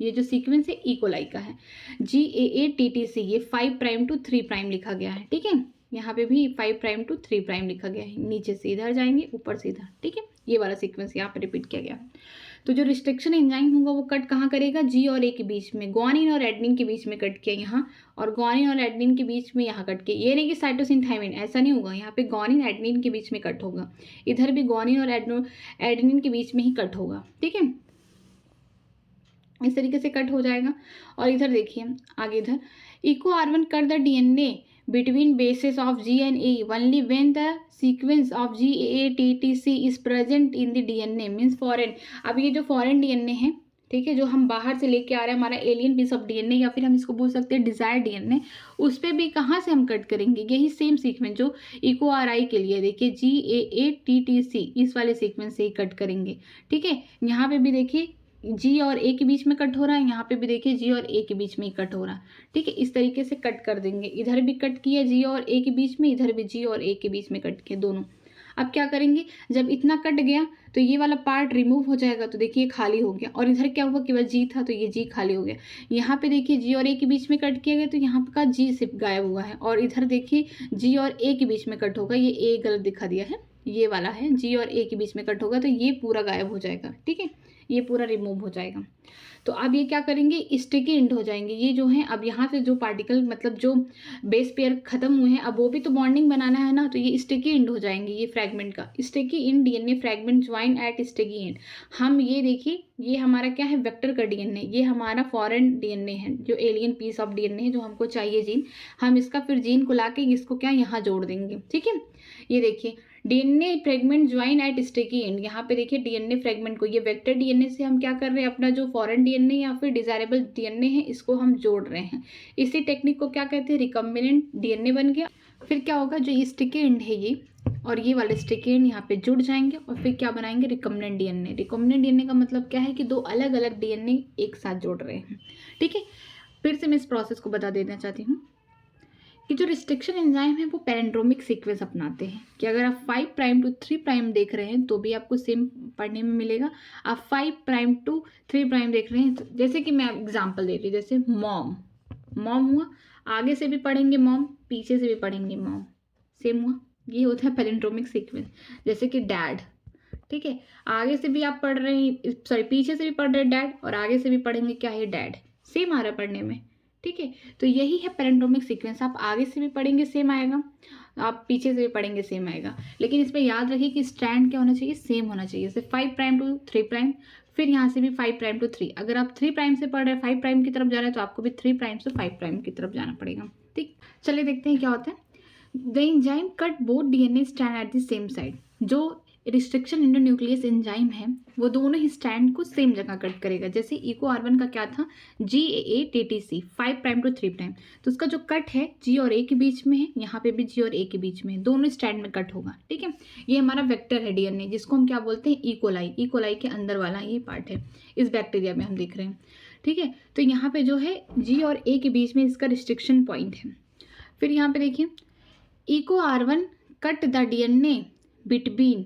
ये जो सीक्वेंस है इकोलाई का है। GAATTC ये 5 प्राइम टू 3 प्राइम लिखा गया है, ठीक है। यहाँ पे भी 5 प्राइम टू 3 प्राइम लिखा गया है, नीचे से इधर जाएंगे ऊपर से इधर, ठीक है। ये वाला सीक्वेंस यहाँ पे रिपीट किया गया। तो जो रिस्ट्रिक्शन एंजाइम होगा वो कट कहाँ करेगा, जी और ए के बीच में, ग्वानिन और एडेनिन के बीच में कट किया यहाँ, और ग्वानिन और एडेनिन के बीच में यहाँ कट किया। ये नहीं कि साइटोसिन थायमिन, ऐसा नहीं होगा, यहाँ पे ग्वानिन एडेनिन के बीच में कट होगा, इधर भी ग्वानिन और एडेनिन के बीच में ही कट होगा, ठीक है। इस तरीके से कट हो जाएगा। और इधर देखिए आगे, इधर Eco R1 cut the DNA between bases of G and A only when the sequence of GAATTC is present in the DNA, means foreign। अब ये जो फॉरेन डीएनए है, ठीक है, जो हम बाहर से लेके आ रहे हैं, हमारा एलियन पीस ऑफ डीएनए, या फिर हम इसको बोल सकते हैं डिजायर डीएनए, उस पर भी कहाँ से हम कट करेंगे, यही सेम सीक्वेंस जो इको RI के लिए देखिए GAATTC इस वाले सीक्वेंस से ही कट करेंगे, ठीक है। यहाँ पे भी देखिए जी और ए के बीच में कट हो रहा है, यहाँ पे भी देखिए जी और ए के बीच में ही कट हो रहा है, ठीक है। इस तरीके से कट कर देंगे, इधर भी कट किया जी और ए के बीच में, इधर भी जी और ए के बीच में कट किए दोनों। अब क्या करेंगे, जब इतना कट गया तो ये वाला पार्ट रिमूव हो जाएगा, तो देखिए खाली हो गया। और इधर क्या हुआ कि वह जी था तो ये जी खाली हो गया। यहाँ पे देखिए जी और ए के बीच में कट किया गया तो यहाँ का जी सिर्फ गायब हुआ है, और इधर देखिए जी और ए के बीच में कट होगा, ये ए गलत दिखा दिया है, ये वाला है जी और ए के बीच में कट होगा तो ये पूरा गायब हो जाएगा, ठीक है, ये पूरा रिमूव हो जाएगा। तो अब ये क्या करेंगे, स्टिकी एंड हो जाएंगे ये जो है। अब यहाँ से जो पार्टिकल मतलब जो बेस पेयर खत्म हुए हैं, अब वो भी तो बॉन्डिंग बनाना है ना, तो ये स्टिकी एंड हो जाएंगे ये फ्रैगमेंट का। Sticky in DNA fragment join at sticky end. हम ये देखिए, ये हमारा क्या है, वेक्टर का डीएनए, ये हमारा फॉरेन डीएनए है, जो एलियन पीस ऑफ डीएनए है, जो हमको चाहिए जीन, हम इसका फिर जीन को लाके इसको क्या यहाँ जोड़ देंगे, ठीक है। ये देखिए DNA fragment join at sticky end, यहाँ पे देखिए डीएनए फ्रेगमेंट को ये वेक्टर डीएनए से हम क्या कर रहे हैं, अपना जो फॉरेन डीएनए या फिर डिजायरेबल डीएनए है इसको हम जोड़ रहे हैं। इसी टेक्निक को क्या कहते हैं, रिकम्बिनेंट डीएनए बन गया। फिर क्या होगा, जो स्टिकी एंड है ये और ये वाले स्टिकी एंड यहाँ पे जुड़ जाएंगे, और फिर क्या बनाएंगे, रिकम्बिनेंट डीएनए। रिकम्बिनेंट डीएनए का मतलब क्या है कि दो अलग अलग डीएनए एक साथ जोड़ रहे हैं, ठीक है। फिर से मैं इस प्रोसेस को बता देना चाहती हूँ कि जो रिस्ट्रिक्शन एंजाइम है वो पैरेंड्रोमिक सीक्वेंस अपनाते हैं, कि अगर आप 5 प्राइम टू 3 प्राइम देख रहे हैं तो भी आपको सेम पढ़ने में मिलेगा। आप 5 प्राइम टू 3 प्राइम देख रहे हैं तो जैसे कि मैं एग्जांपल दे रही हूँ, जैसे मॉम हुआ, आगे से भी पढ़ेंगे मॉम, पीछे से भी पढ़ेंगे मॉम, सेम हुआ, ये होता है पैरेंड्रोमिक सीक्वेंस। जैसे कि डैड, ठीक है, आगे से भी आप पढ़ रहे हैं, सॉरी पीछे से भी पढ़ रहे हैं डैड, और आगे से भी पढ़ेंगे क्या है, डैड, सेम आ रहा है पढ़ने में, ठीक है। तो यही है पैरेंड्रोमिक सीक्वेंस, आप आगे से भी पढ़ेंगे सेम आएगा, आप पीछे से भी पढ़ेंगे सेम आएगा, लेकिन इसमें याद रखिए कि स्ट्रैंड क्या होना चाहिए, सेम होना चाहिए। जैसे 5 प्राइम टू 3 प्राइम, फिर यहाँ से भी 5 प्राइम टू 3, अगर आप 3 प्राइम से पढ़ रहे हैं 5 प्राइम की तरफ जा रहे हैं तो आपको भी 3 प्राइम से 5 प्राइम की तरफ जाना पड़ेगा, ठीक। चलिए देखते हैं क्या होता है। The enzyme cut both DNA strand at the same side. जो रिस्ट्रिक्शन एंडोन्यूक्लियस एंजाइम है वो दोनों ही स्ट्रैंड को सेम जगह कट करेगा। जैसे इको R1 का क्या था, GAATTC 5 प्राइम टू 3 प्राइम, तो उसका जो कट है जी और ए के बीच में है, यहाँ पे भी जी और ए के बीच में, दोनों स्ट्रैंड में कट होगा, ठीक है। ये हमारा वेक्टर है डीएनए, जिसको हम क्या बोलते हैं, इकोलाई के अंदर वाला ये पार्ट है, इस बैक्टीरिया में हम देख रहे हैं, ठीक है। तो यहाँ पे जो है जी और ए के बीच में इसका रिस्ट्रिक्शन पॉइंट है। फिर यहाँ पे देखिए Eco R1 cut the DNA between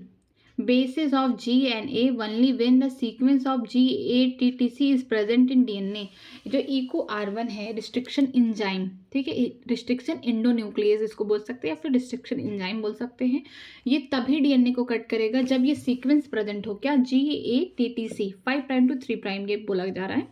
bases of G and A only when the sequence of GATTC is present in DNA। जो इको R1 है रिस्ट्रिक्शन एंजाइम, ठीक है, रिस्ट्रिक्शन एंडोन्यूक्लियस इसको बोल सकते हैं या फिर रिस्ट्रिक्शन एंजाइम बोल सकते हैं। ये तभी डीएनए को कट करेगा जब ये सीक्वेंस प्रेजेंट हो, क्या, GATTC 5 प्राइम टू 3 प्राइम ये बोला जा रहा है,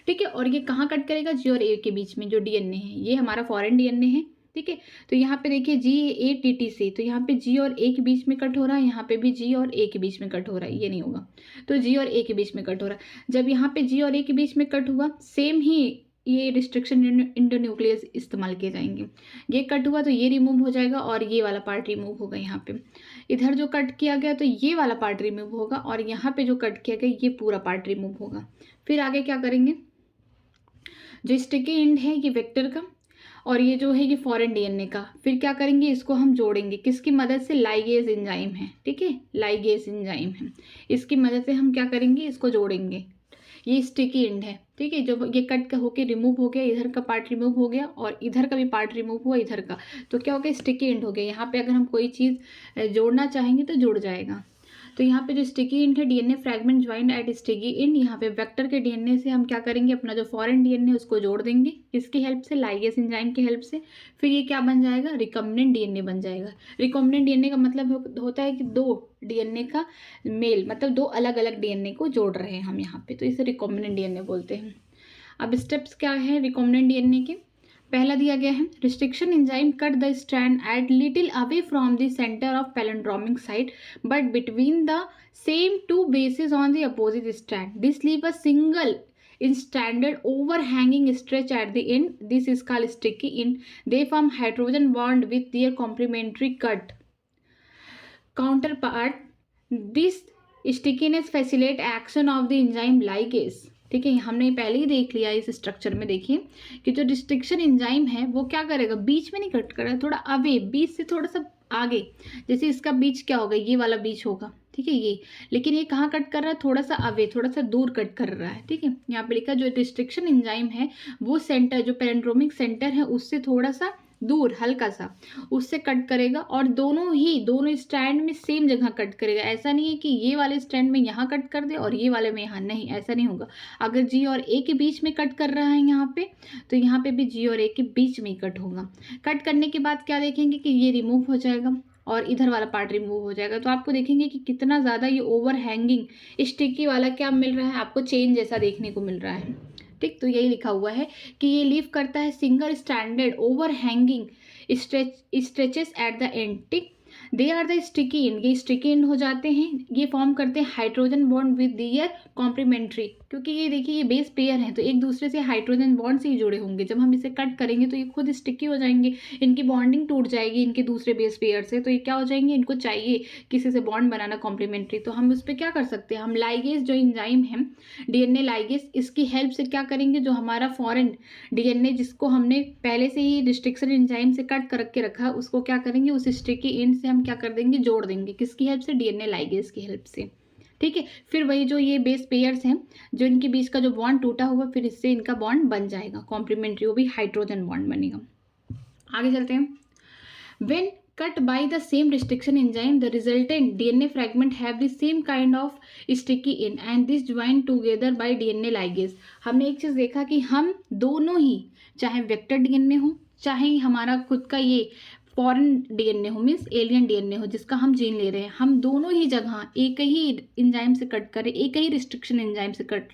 ठीक है। और ये कहाँ कट करेगा, जी और ए के बीच में जो डीएनए है, ये हमारा फॉरेन डीएनए है, ठीक है। तो यहाँ पे देखिए GATTC, तो यहाँ पे जी और ए के बीच में कट हो रहा है, यहाँ पे भी जी और ए के बीच में कट हो रहा है, ये नहीं होगा, तो जी और ए के बीच में कट हो रहा है। जब यहाँ पे जी और ए के बीच में कट हुआ, सेम ही ये रिस्ट्रिक्शन एंडोन्यूक्लियस इस्तेमाल किए जाएंगे। ये कट हुआ तो ये रिमूव हो जाएगा और ये वाला पार्ट रिमूव होगा। यहाँ पे इधर जो कट किया गया तो ये वाला पार्ट रिमूव होगा, और यहाँ पे जो कट किया गया ये पूरा पार्ट रिमूव होगा। फिर आगे क्या करेंगे, जो स्टिकी एंड है ये वेक्टर का और ये जो है ये फॉरेन डीएनए का, फिर क्या करेंगे, इसको हम जोड़ेंगे किसकी मदद से, लाइगेज एंजाइम है, ठीक है, लाइगेज एंजाइम है, इसकी मदद से हम क्या करेंगे, इसको जोड़ेंगे। ये स्टिकी एंड है, ठीक है, जो ये कट होके रिमूव हो गया, इधर का पार्ट रिमूव हो गया और इधर का भी पार्ट रिमूव हुआ इधर का, तो क्या हो गया, स्टिकी एंड हो गया। यहाँ पे अगर हम कोई चीज़ जोड़ना चाहेंगे तो जुड़ जाएगा। तो यहाँ पे जो स्टिकी एंड है, DNA fragment joint at sticky end, यहाँ पे वेक्टर के डीएनए से हम क्या करेंगे, अपना जो फॉरेन डीएनए उसको जोड़ देंगे, किसकी हेल्प से, लाइगेज एंजाइम की हेल्प से। फिर ये क्या बन जाएगा, रिकम्बिनेंट डीएनए बन जाएगा। रिकम्बिनेंट डीएनए का मतलब होता है कि दो डीएनए का मेल, मतलब दो अलग अलग डीएनए को जोड़ रहे हैं हम यहाँ पे, तो इसे रिकम्बिनेंट डीएनए बोलते हैं। अब स्टेप्स क्या है रिकम्बिनेंट डीएनए के, पहला दिया गया है, restriction enzyme cut the strand at little away from the centre of palindromic site but between the same two bases on the opposite strand, this leave a single stranded overhanging stretch at the end, this is called sticky end, they form hydrogen bond with their complementary cut counterpart, this stickiness facilitate action of the enzyme ligase, ठीक है, हमने पहले ही देख लिया इस structure में। देखिए कि जो रिस्ट्रिक्शन एंजाइम है वो क्या करेगा, बीच में नहीं कट करेगा, थोड़ा अवे, बीच से थोड़ा सा आगे, जैसे इसका बीच क्या होगा, ये वाला बीच होगा, ठीक है ये, लेकिन ये कहाँ कट कर रहा है, थोड़ा सा अवे, थोड़ा सा दूर कट कर रहा है, ठीक है। यहाँ पे लिखा जो रिस्ट्रिक्शन एंजाइम है वो सेंटर, जो पैलिंड्रोमिक सेंटर है उससे थोड़ा सा दूर, हल्का सा उससे कट करेगा और दोनों स्टैंड में सेम जगह कट करेगा। ऐसा नहीं है कि ये वाले स्टैंड में यहाँ कट कर दे और ये वाले में यहाँ, नहीं, ऐसा नहीं होगा। अगर जी और ए के बीच में कट कर रहा है यहाँ पे, तो यहाँ पे भी जी और ए के बीच में ही कट होगा। कट करने के बाद क्या देखेंगे कि ये रिमूव हो जाएगा और इधर वाला पार्ट रिमूव हो जाएगा, तो आपको देखेंगे कि कितना ज़्यादा ये ओवर हैंगिंग स्टिकी वाला क्या मिल रहा है, आपको चेन जैसा देखने को मिल रहा है, ठीक। तो यही लिखा हुआ है कि ये लीव करता है single standard over hanging stretches at the end, ठीक। They are the sticky end, ये स्टिकी एंड हो जाते हैं, ये फॉर्म करते हैं hydrogen bond with their complementary, क्योंकि ये देखिए ये बेस पेयर हैं तो एक दूसरे से हाइड्रोजन बॉन्ड से ही जुड़े होंगे। जब हम इसे कट करेंगे तो ये खुद स्टिकी हो जाएंगे, इनकी बॉन्डिंग टूट जाएगी इनके दूसरे बेस पेयर से, तो ये क्या हो जाएंगे, इनको चाहिए किसी से बॉन्ड बनाना कॉम्प्लीमेंट्री, तो हम उस पर क्या कर सकते हैं, हम लाइगेज जो इंजाइम है डीएनए लाइगेज, इसकी हेल्प से क्या करेंगे, जो हमारा फॉरेन डीएनए जिसको हमने पहले से ही रिस्ट्रिक्शन एंजाइम से कट कर के रखा, उसको क्या करेंगे, उस स्टिकी एंड से हम क्या कर देंगे, जोड़ देंगे, किसकी हेल्प से, डीएनए लाइगेज की हेल्प से, ठीक है। फिर वही जो ये बेस पेयर्स हैं, जो इनके बीच का जो बॉन्ड टूटा हुआ, फिर इससे इनका बॉन्ड बन जाएगा कॉम्प्लीमेंट्री, वो भी हाइड्रोजन बॉन्ड बनेगा। आगे चलते हैं, when cut by the same restriction enzyme the resultant DNA fragment have the same kind of sticky end and this joined together by DNA ligase। हमने एक चीज़ देखा कि हम दोनों ही, चाहे वेक्टर डीएनए हो चाहे हमारा खुद का ये फॉरेन डीएनए हो, मीन्स एलियन डीएनए हो जिसका हम जीन ले रहे हैं, हम दोनों ही जगह एक ही एंजाइम से कट कर रहे, एक ही रिस्ट्रिक्शन एंजाइम से कट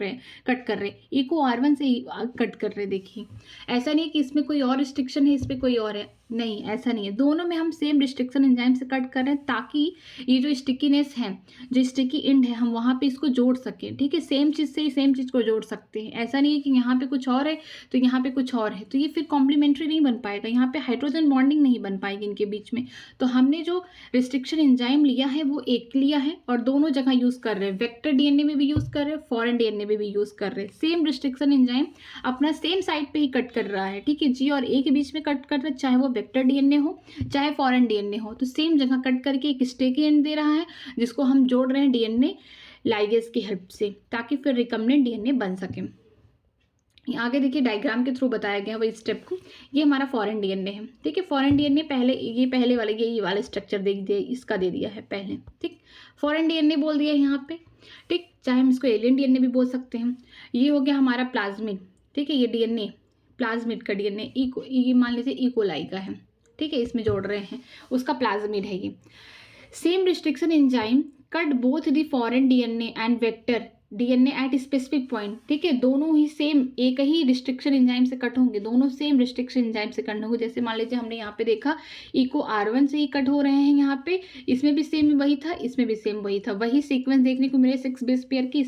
कर रहे, इको R1 से ही कट कर रहे। देखिए ऐसा नहीं है कि इसमें कोई और रिस्ट्रिक्शन है, इस पर कोई और है, नहीं, ऐसा नहीं है, दोनों में हम सेम रिस्ट्रिक्शन एंजाइम से कट कर रहे हैं ताकि ये जो स्टिकीनेस है, जो स्टिकी एंड है, हम वहाँ पे इसको जोड़ सकें, ठीक है। सेम चीज़ से ही सेम चीज़ को जोड़ सकते हैं, ऐसा नहीं है कि यहाँ पे कुछ और है तो यहाँ पे कुछ और है, तो ये फिर कॉम्प्लीमेंट्री नहीं बन पाएगा, यहाँ पे हाइड्रोजन बॉन्डिंग नहीं बन पाएगी इनके बीच में। तो हमने जो रिस्ट्रिक्शन एंजाइम लिया है वो एक लिया है और दोनों जगह यूज़ कर रहे हैं, वेक्टर डीएनए में भी यूज़ कर रहे हैं, फॉरेन डीएनए में भी यूज़ कर रहे हैं, सेम रिस्ट्रिक्शन एंजाइम अपना सेम साइड पे ही कट कर रहा है, ठीक है। जी और ए के बीच में कट कर रहा है, चाहे वो वेक्टर डीएनए हो चाहे फॉरेन डीएनए हो, तो सेम जगह कट करके एक स्टिकी एंड दे रहा है जिसको हम जोड़ रहे हैं डीएनए लाइगेज की हेल्प से, ताकि फिर रिकम्बिनेंट डीएनए बन सके। आगे देखिए डायग्राम के थ्रू बताया गया वही स्टेप को, ये हमारा फॉरेन डीएनए है, ठीक है। फॉरेन डीएनए पहले वाले ये वाला स्ट्रक्चर दे दिया, इसका दे दिया है पहले, ठीक। फॉरेन डीएनए बोल दिया यहाँ पे, ठीक, चाहे हम इसको एलियन डीएनए भी बोल सकते हैं। ये हो गया हमारा प्लाज्मिड, ठीक है, ये डीएनए प्लाज्मिड का डीएनए ये मान लीजिए इकोलाई का है, ठीक है, इसमें जोड़ रहे हैं, उसका प्लाज्मिड है ये। Same restriction enzyme cut both the foreign DNA and vector DNA at specific point, ठीक है, दोनों ही सेम एक ही रिस्ट्रिक्शन एंजाइम से कट होंगे, दोनों सेम रिस्ट्रिक्शन एंजाइम से कट होंगे। जैसे मान लीजिए हमने यहाँ पे देखा इको R1 से ही कट हो रहे हैं, यहाँ पे इसमें भी सेम वही था, इसमें भी सेम वही था, वही सीक्वेंस देखने को मिले 6 बेस पेयर की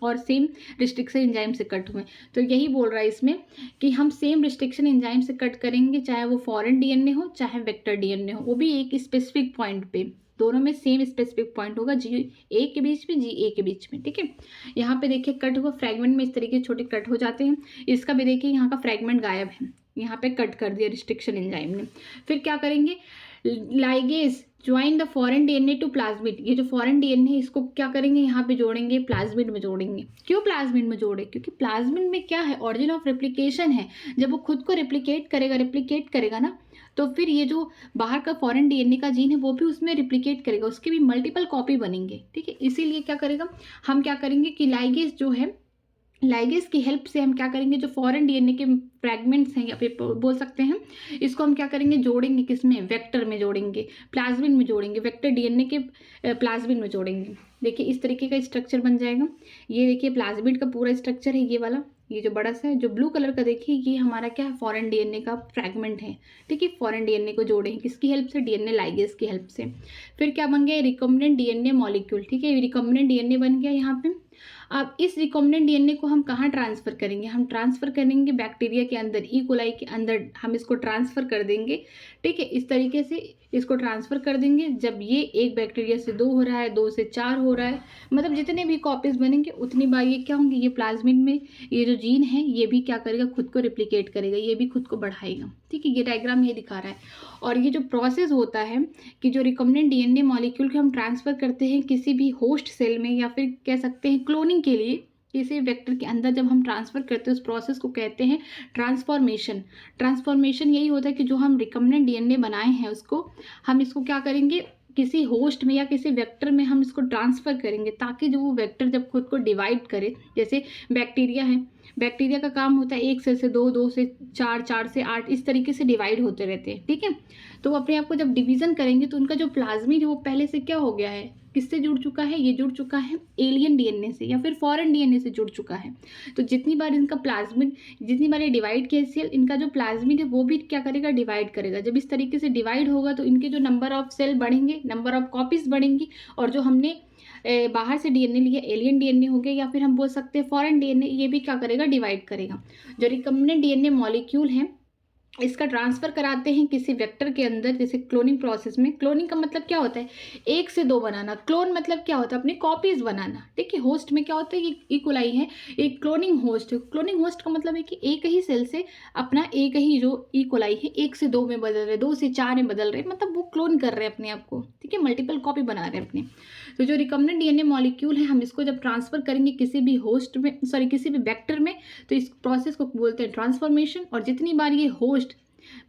और सेम रिस्ट्रिक्शन एंजाइम से कट हुए। तो यही बोल रहा है इसमें कि हम सेम रिस्ट्रिक्शन एंजाइम से कट करेंगे, चाहे वो फॉरेन डीएनए हो चाहे वेक्टर डीएनए हो, वो भी एक स्पेसिफिक पॉइंट पे, दोनों में सेम स्पेसिफिक पॉइंट होगा, जी ए के बीच में, जी ए के बीच में, ठीक है। यहाँ पे देखिए कट हुआ, फ्रैगमेंट में इस तरीके छोटे कट हो जाते हैं। इसका भी देखिए यहाँ का फ्रैगमेंट गायब है, यहाँ पे कट कर दिया रिस्ट्रिक्शन एंजाइम ने। फिर क्या करेंगे, ligase join the foreign DNA to plasmid, ये जो फॉरेन डीएनए है इसको क्या करेंगे, यहाँ पे जोड़ेंगे, प्लाज्मिड में जोड़ेंगे। क्यों प्लाज्मिड में जोड़े, क्योंकि प्लाज्मिड में क्या है, ऑरिजिन ऑफ रेप्लिकेशन है। जब वो खुद को रेप्लिकेट करेगा ना, तो फिर ये जो बाहर का फॉरेन डीएनए का जीन है वो भी उसमें रिप्लिकेट करेगा, उसकी भी मल्टीपल कॉपी बनेंगे, ठीक है। इसीलिए क्या करेगा, हम क्या करेंगे कि लाइगेज जो है, लाइगेज की हेल्प से हम क्या करेंगे, जो फॉरेन डीएनए के फ्रैगमेंट्स हैं या फिर बोल सकते हैं, इसको हम क्या करेंगे, जोड़ेंगे, किसमें, वेक्टर में जोड़ेंगे, प्लाज्मिड में जोड़ेंगे, वेक्टर डीएनए के प्लाज्मिड में जोड़ेंगे। देखिए इस तरीके का स्ट्रक्चर बन जाएगा। ये देखिए प्लाज्मिड का पूरा स्ट्रक्चर है, ये वाला, ये जो बड़ा सा है, जो ब्लू कलर का देखिए ये हमारा क्या है, फॉरेन डीएनए का फ्रैगमेंट है, ठीक है। फॉरेन डीएनए को जोड़े हैं किसकी हेल्प से, डीएनए लाइगेज की हेल्प से। फिर क्या बन गया, रिकम्बिनेंट डीएनए मॉलिक्यूल, ठीक है, रिकम्बिनेंट डीएनए बन गया यहाँ पे। अब इस रिकम्बिनेंट डीएनए को हम कहाँ ट्रांसफर करेंगे, हम ट्रांसफर करेंगे बैक्टीरिया के अंदर, ई कोलाई के अंदर हम इसको ट्रांसफर कर देंगे, ठीक है। इस तरीके से इसको ट्रांसफर कर देंगे। जब ये एक बैक्टीरिया से 2 हो रहा है, 2 से 4 हो रहा है, मतलब जितने भी कॉपीज बनेंगे उतनी बार ये क्या होंगे, ये प्लाज्मिड में ये जो जीन है ये भी क्या करेगा, खुद को रिप्लिकेट करेगा, ये भी खुद को बढ़ाएगा, ठीक है। ये डायग्राम ये दिखा रहा है। और ये जो प्रोसेस होता है कि जो रिकम्बिनेंट डीएनए मॉलिक्यूल को हम ट्रांसफर करते हैं किसी भी होस्ट सेल में, या फिर कह सकते हैं क्लोनिंग के लिए किसी वेक्टर के अंदर जब हम ट्रांसफर करते हैं, उस प्रोसेस को कहते हैं ट्रांसफॉर्मेशन। ट्रांसफॉर्मेशन यही होता है कि जो हम रिकम्बिनेंट डीएनए बनाए हैं उसको हम इसको क्या करेंगे, किसी होस्ट में या किसी वेक्टर में हम इसको ट्रांसफ़र करेंगे, ताकि जो वो वेक्टर जब खुद को डिवाइड करे, जैसे बैक्टीरिया है, बैक्टीरिया का काम होता है 1 सेल से 2, 2 से 4, 4 से 8 इस तरीके से डिवाइड होते रहते हैं, ठीक है। तो वो अपने आप को जब डिवीज़न करेंगे तो उनका जो प्लाज्मिड है वो पहले से क्या हो गया है, किससे जुड़ चुका है, ये जुड़ चुका है एलियन डीएनए से या फिर फॉरेन डीएनए से जुड़ चुका है। तो जितनी बार इनका प्लाज्मिड, जितनी बार ये डिवाइड किया सेल, इनका जो प्लाज्मिड है वो भी क्या करेगा, डिवाइड करेगा। जब इस तरीके से डिवाइड होगा तो इनके जो नंबर ऑफ सेल बढ़ेंगे, नंबर ऑफ कॉपीज बढ़ेंगी, और जो हमने बाहर से डीएनए लिया, एलियन डीएनए हो गया या फिर हम बोल सकते हैं फॉरेन डीएनए, ये भी क्या करेगा, डिवाइड करेगा। जो रिकम्बिनेंट डीएनए मॉलिक्यूल है इसका ट्रांसफ़र कराते हैं किसी वेक्टर के अंदर, जैसे क्लोनिंग प्रोसेस में। क्लोनिंग का मतलब क्या होता है, 1 से 2 बनाना। क्लोन मतलब क्या होता है, अपनी कॉपीज़ बनाना, ठीक है। होस्ट में क्या होता है, ये ई कोलाई है, एक क्लोनिंग होस्ट है। क्लोनिंग होस्ट का मतलब है कि एक ही सेल से अपना एक ही जो ई कोलाई है 1 से 2 में बदल रहे, 2 से 4 में बदल रहे, मतलब वो क्लोन कर रहे हैं अपने आप को, ठीक है, मल्टीपल कॉपी बना रहे हैं अपने। तो जो रिकम्बिनेंट डीएनए मॉलिक्यूल है हम इसको जब ट्रांसफ़र करेंगे किसी भी होस्ट में, सॉरी किसी भी वेक्टर में, तो इस प्रोसेस को बोलते हैं ट्रांसफॉर्मेशन। और जितनी बार ये होस्ट,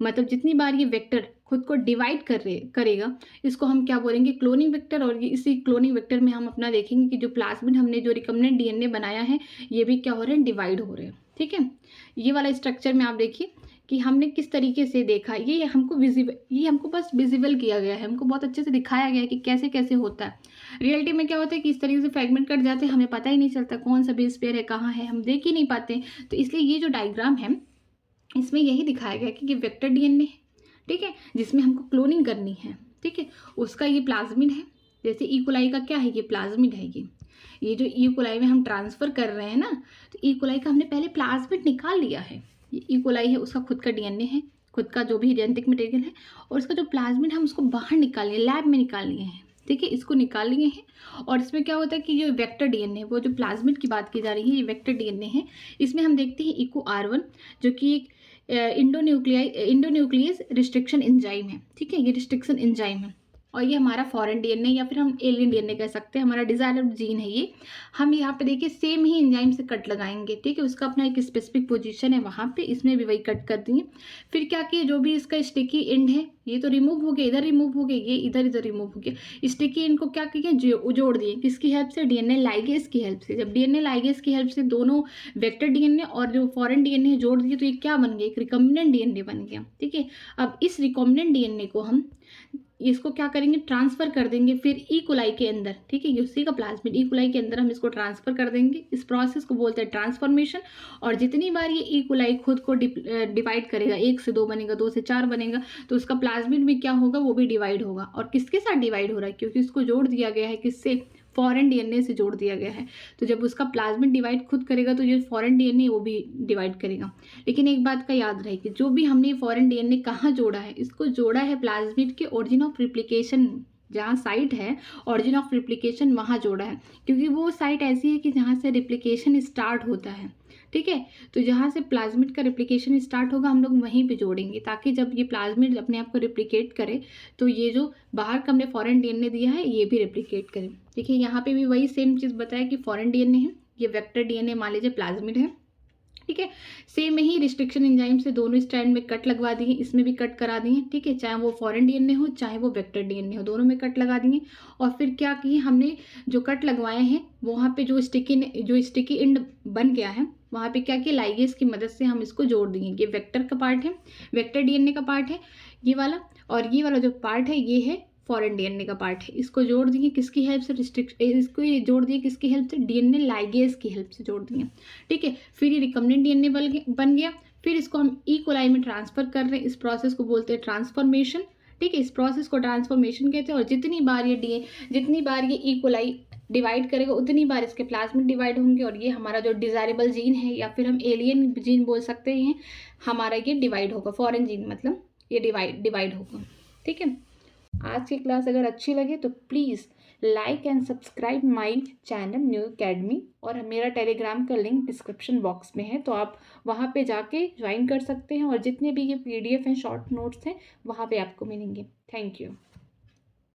मतलब जितनी बार ये वेक्टर खुद को डिवाइड करेगा, इसको हम क्या बोलेंगे, क्लोनिंग वेक्टर। और ये इसी क्लोनिंग वेक्टर में हम अपना देखेंगे कि जो प्लाज्मिड हमने जो रिकम्बिनेंट डीएनए बनाया है ये भी क्या हो रहे हैं, डिवाइड हो रहे हैं, ठीक है। ये वाला स्ट्रक्चर में आप देखिए कि हमने किस तरीके से देखा, ये हमको बस विजिबल किया गया है, हमको बहुत अच्छे से दिखाया गया है कि कैसे कैसे होता है। रियलिटी में क्या होता है कि इस तरीके से फ्रैगमेंट कट जाते हैं, हमें पता ही नहीं चलता कौन सा बेस पेयर है, कहाँ है, हम देख ही नहीं पाते। तो इसलिए ये जो डायग्राम है इसमें यही दिखाया गया कि ये वेक्टर डीएनए है, ठीक है, जिसमें हमको क्लोनिंग करनी है, ठीक है। उसका ये प्लाज्मिड है, जैसे ई कोलाई का क्या है, ये प्लाज्मिड है। ये जो ई कोलाई में हम ट्रांसफ़र कर रहे हैं ना, तो ई कोलाई का हमने पहले प्लाज्मिड निकाल लिया है। ये ई कोलाई है, उसका खुद का डीएनए है, खुद का जो भी जेनेटिक मटेरियल है, और उसका जो प्लाज्मिड हम उसको बाहर निकाल लिए, लैब में निकाल लिए हैं, ठीक है, इसको निकाल लिए हैं। और इसमें क्या होता है कि जो वेक्टर डीएनए, वो जो प्लाज्मिड की बात की जा रही है, ये वेक्टर डीएनए है। इसमें हम देखते हैं इको R1 जो कि एक इंडोन्यूक्लियस रिस्ट्रिक्शन एंजाइम है, ठीक है, ये रिस्ट्रिक्शन एंजाइम है। और ये हमारा फॉरेन डीएनए या फिर हम एलियन डीएनए कह सकते हैं, हमारा डिजायर्ड जीन है ये। हम यहाँ पे देखिए सेम ही एंजाइम से कट लगाएंगे, ठीक है, उसका अपना एक स्पेसिफिक पोजीशन है वहाँ पे, इसमें भी वही कट कर दिए। फिर क्या किए, जो भी इसका स्टिकी एंड है ये तो रिमूव हो गया, इधर रिमूव हो गया, ये इधर रिमूव हो गया। स्टिकी एंड को क्या किए, जोड़ दिए, किसकी हेल्प से, डीएनए लाइगेज की हेल्प से। जब डीएनए लाइगेज की हेल्प से दोनों वेक्टर डीएनए और जो फॉरेन डीएनए जोड़ दिए, तो ये क्या बन गया, एक रिकम्बिनेंट डीएनए बन गया, ठीक है। अब इस रिकम्बिनेंट डीएनए को हम इसको क्या करेंगे, ट्रांसफ़र कर देंगे फिर ई कोलाई के अंदर, ठीक है, उसी का प्लाज्मिड ई कोलाई के अंदर हम इसको ट्रांसफ़र कर देंगे। इस प्रोसेस को बोलते हैं ट्रांसफॉर्मेशन। और जितनी बार ये ई कोलाई खुद को डिवाइड करेगा, 1 से 2 बनेगा, 2 से 4 बनेगा, तो उसका प्लाज्मिड भी क्या होगा, वो भी डिवाइड होगा। और किसके साथ डिवाइड हो रहा है, क्योंकि इसको जोड़ दिया गया है, किससे, फॉरेन डीएनए से जोड़ दिया गया है। तो जब उसका प्लाज्मिड डिवाइड खुद करेगा तो जो फॉरेन डीएनए वो भी डिवाइड करेगा। लेकिन एक बात का याद रहे कि जो भी हमने फॉरेन डीएनए कहाँ जोड़ा है, इसको जोड़ा है प्लाज्मिड के ओरिजिन ऑफ रिप्लिकेशन, जहाँ साइट है ऑरिजिन ऑफ रिप्लिकेशन वहाँ जोड़ा है, क्योंकि वो साइट ऐसी है कि जहाँ से रिप्लिकेशन स्टार्ट होता है। ठीक है, तो जहाँ से प्लाज्मिड का रिप्लिकेशन स्टार्ट होगा हम लोग वहीं पे जोड़ेंगे, ताकि जब ये प्लाज्मिड अपने आप को रिप्लिकेट करे तो ये जो बाहर का हमने फॉरेन डीएनए दिया है ये भी रिप्लिकेट करे। देखिए यहाँ पे भी वही सेम चीज़ बताया कि फॉरेन डीएनए है, ये वेक्टर डीएनए मान लीजिए प्लाज्मिड है। ठीक है, सेम ही रिस्ट्रिक्शन एंजाइम से दोनों स्ट्रैंड में कट लगवा दिए, इसमें भी कट करा दिए। ठीक है, चाहे वो फॉरेन डीएनए हो चाहे वो वेक्टर डीएनए हो, दोनों में कट लगा दिए। और फिर क्या किए हमने, जो कट लगवाए हैं वहाँ पे जो स्टिकी एंड बन गया है वहाँ पे क्या किया, लाइगेज की मदद से हम इसको जोड़ दिए। ये वेक्टर का पार्ट है, वेक्टर डीएनए का पार्ट है ये वाला, और ये वाला जो पार्ट है ये है फॉरेन डीएनए का पार्ट है। इसको जोड़ दिए किसकी हेल्प से, इसको ये जोड़ दिए किसकी हेल्प से, डीएनए लाइगेज की हेल्प से जोड़ दिए। ठीक है, फिर ये रिकम्बिनेंट डीएनए बन गया। फिर इसको हम ई कोलाई में ट्रांसफर कर रहे हैं, इस प्रोसेस को बोलते हैं ट्रांसफॉर्मेशन। ठीक है, इस प्रोसेस को ट्रांसफॉर्मेशन कहते हैं। और जितनी बार ये ई कोलाई डिवाइड करेगा उतनी बार इसके प्लाज्मिड डिवाइड होंगे, और ये हमारा जो डिजायरेबल जीन है या फिर हम एलियन जीन बोल सकते हैं, हमारा ये डिवाइड होगा, फॉरेन जीन मतलब ये डिवाइड होगा। ठीक है, आज की क्लास अगर अच्छी लगे तो please like and subscribe my channel new academy, और मेरा टेलीग्राम का लिंक डिस्क्रिप्शन बॉक्स में है, तो आप वहाँ पे जाके ज्वाइन कर सकते हैं। और जितने भी ये PDF हैं, शॉर्ट नोट्स हैं, वहाँ पे आपको मिलेंगे। Thank you.